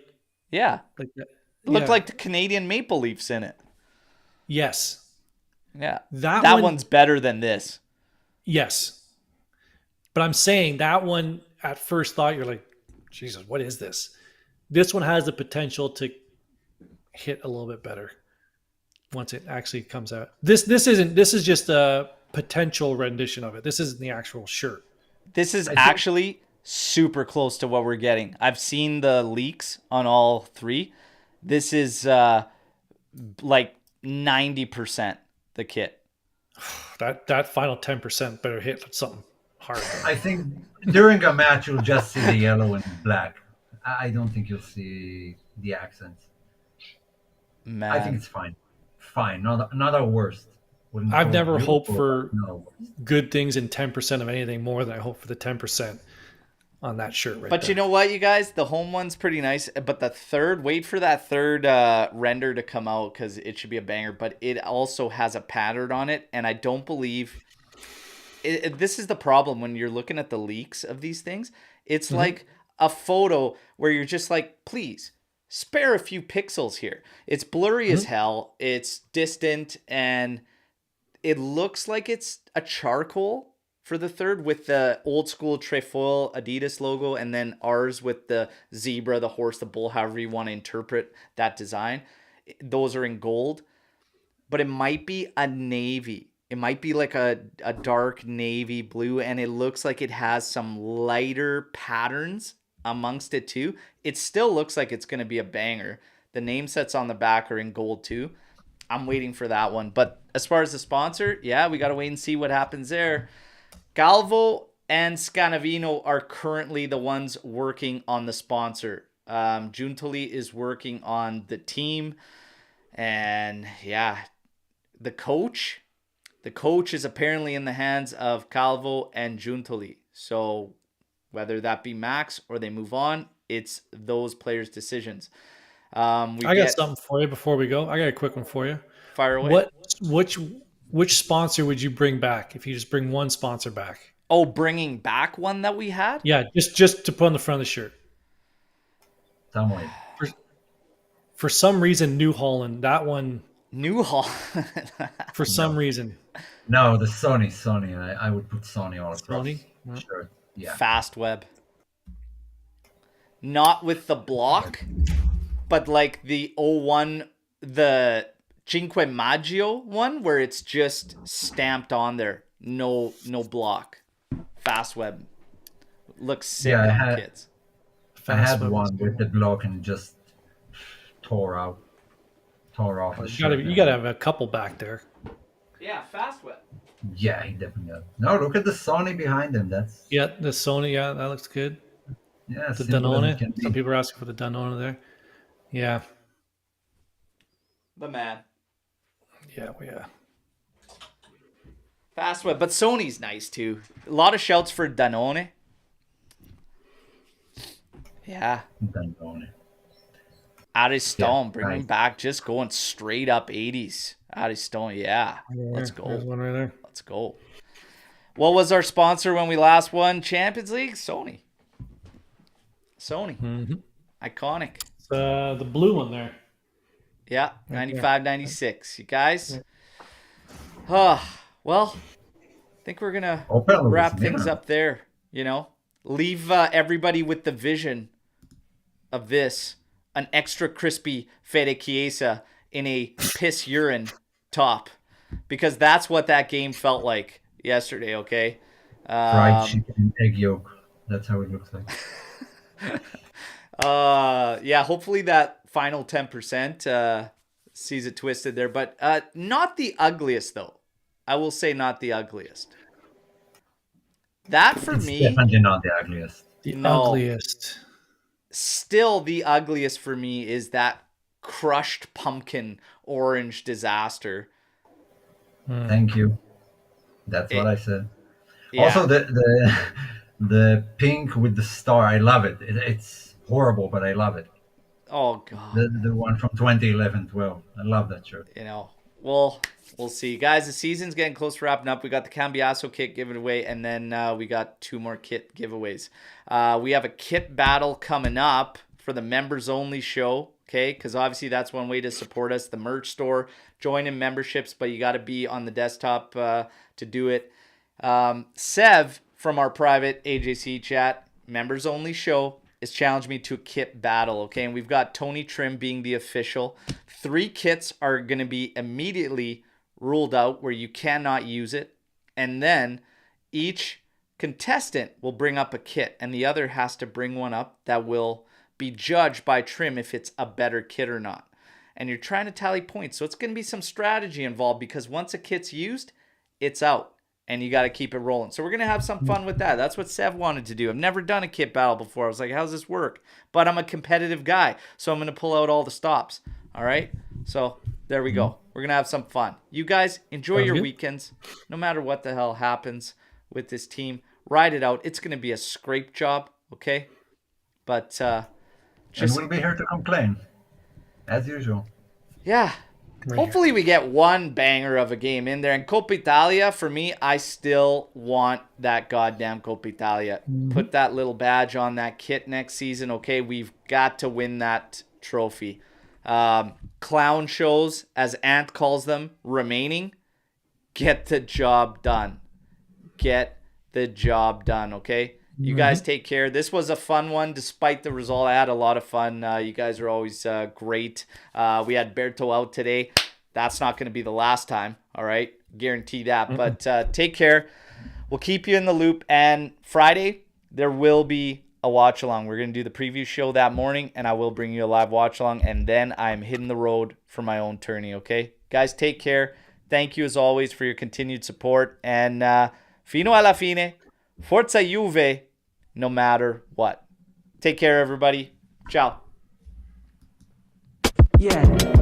Yeah. that. It looked Yeah. like the Canadian Maple Leafs in it. Yes, Yeah. that That one. one's better than this. Yes, but I'm saying that one at first thought you're like, Jesus, what is this? This one has the potential to hit a little bit better once it actually comes out. This is just a potential rendition of it. This isn't the actual shirt. This is think- actually super close to what we're getting. I've seen the leaks on all three. This is like 90% the kit. That final 10% better hit something hard. I think during a match you'll just see the yellow and black. I don't think you'll see the accents. Man. I think it's fine. Fine, not our worst. Wouldn't I've call it never beautiful, hoped for but not our worst. good things in 10% of anything more than I hope for the 10% on that shirt right But there. you know what, you guys? The home one's pretty nice. But the third, wait for that third render to come out because it should be a banger. But it also has a pattern on it. And I don't believe... this is the problem when you're looking at the leaks of these things. It's like a photo where you're just like, please, spare a few pixels here. It's blurry as hell. It's distant. And it looks like it's a charcoal for the third with the old school trefoil Adidas logo and then ours with the zebra, the horse, the bull, however you want to interpret that design. Those are in gold, but it might be a navy. It might be like a dark navy blue, and it looks like it has some lighter patterns amongst it too. It still looks like it's going to be a banger. The name sets on the back are in gold too. I'm waiting for that one. But as far as the sponsor, yeah, we got to wait and see what happens there. Galvo and Scanavino are currently the ones working on the sponsor. Giuntoli is working on the team. And yeah, the coach is apparently in the hands of Calvo and Giuntoli. So whether that be Max or they move on, it's those players' decisions. I got something for you before we go. I got a quick one for you. Fire away. Which sponsor would you bring back if you just bring one sponsor back? Oh, bringing back one that we had? Yeah, just to put on the front of the shirt. Somewhere. For some reason, New Holland, that one, New Hall. for some reason. No, the Sony. I would put Sony all across. Sony? Yeah. Sure. Yeah. Fast web. Not with the block, but like the 01, the Cinque Maggio one where it's just stamped on there. No block. Fast web. Looks sick Yeah, on kids. I had Fast one with the block and just tore off. The You shirt. gotta have a couple back there. Yeah, fast web. Yeah, he definitely got. No, look at the Sony behind him. That's Yeah, the Sony, yeah, that looks good. yeah. The simple as it Danone. can be. Some people are asking for the Danone there. Yeah. The man. Yeah. Fast web. But Sony's nice too. A lot of shouts for Danone. Yeah. Danone. Ariston, Yeah, bring him nice. back, just going straight up 80s. Ariston, yeah. Let's There's go. one right there. Let's go. What was our sponsor when we last won Champions League? Sony. Mm-hmm. Iconic. It's, the blue one there. Yeah, 95, 96. You guys? Well, I think we're going to Open with wrap this things dinner. up there, Leave everybody with the vision of this. An extra crispy feta chiesa in a piss urine top. Because that's what that game felt like yesterday, okay? Fried chicken, egg yolk. That's how it looks like. Yeah, hopefully that final 10% sees it twisted there, but not the ugliest though. I will say not the ugliest. That for It's me, definitely not the ugliest. The no. ugliest. Still the ugliest for me is that crushed pumpkin orange disaster. Thank you. That's what I said. Yeah. Also, the pink with the star, I love it. It's horrible, but I love it. Oh god. The one from 2011-12. I love that shirt. You know, we'll see. Guys, the season's getting close to wrapping up. We got the Cambiasso kit given away, and then we got 2 more kit giveaways. We have a kit battle coming up for the members-only show, okay? Because obviously that's one way to support us, the merch store. Join in memberships, but you got to be on the desktop to do it. Sev from our private AJC chat, members-only show, is challenged me to a kit battle, okay? And we've got Tony Trim being the official. 3 kits are going to be immediately ruled out where you cannot use it. And then each contestant will bring up a kit, and the other has to bring one up that will be judged by Trim if it's a better kit or not. And you're trying to tally points. So it's going to be some strategy involved because once a kit's used, it's out. And you got to keep it rolling. So we're going to have some fun with that. That's what Sev wanted to do. I've never done a kit battle before. I was like, how's this work? But I'm a competitive guy, so I'm going to pull out all the stops. All right? So there we go. We're going to have some fun. You guys, enjoy your weekends. No matter what the hell happens with this team, ride it out. It's going to be a scrape job, okay? But And we'll be here to complain, as usual. yeah. Hopefully we get one banger of a game in there. And Coppa Italia, for me, I still want that goddamn Coppa Italia. Put that little badge on that kit next season. Okay, we've got to win that trophy. Clown shows, as Ant calls them, remaining. Get the job done. Get the job done, okay? You guys take care. This was a fun one despite the result. I had a lot of fun. You guys are always great. We had Berto out today. That's not going to be the last time, all right? Guarantee that. But take care. We'll keep you in the loop. And Friday, there will be a watch-along. We're going to do the preview show that morning, and I will bring you a live watch-along. And then I'm hitting the road for my own tourney, okay? Guys, take care. Thank you, as always, for your continued support. And fino alla fine, Forza Juve, no matter what. Take care, everybody. Ciao. Yeah.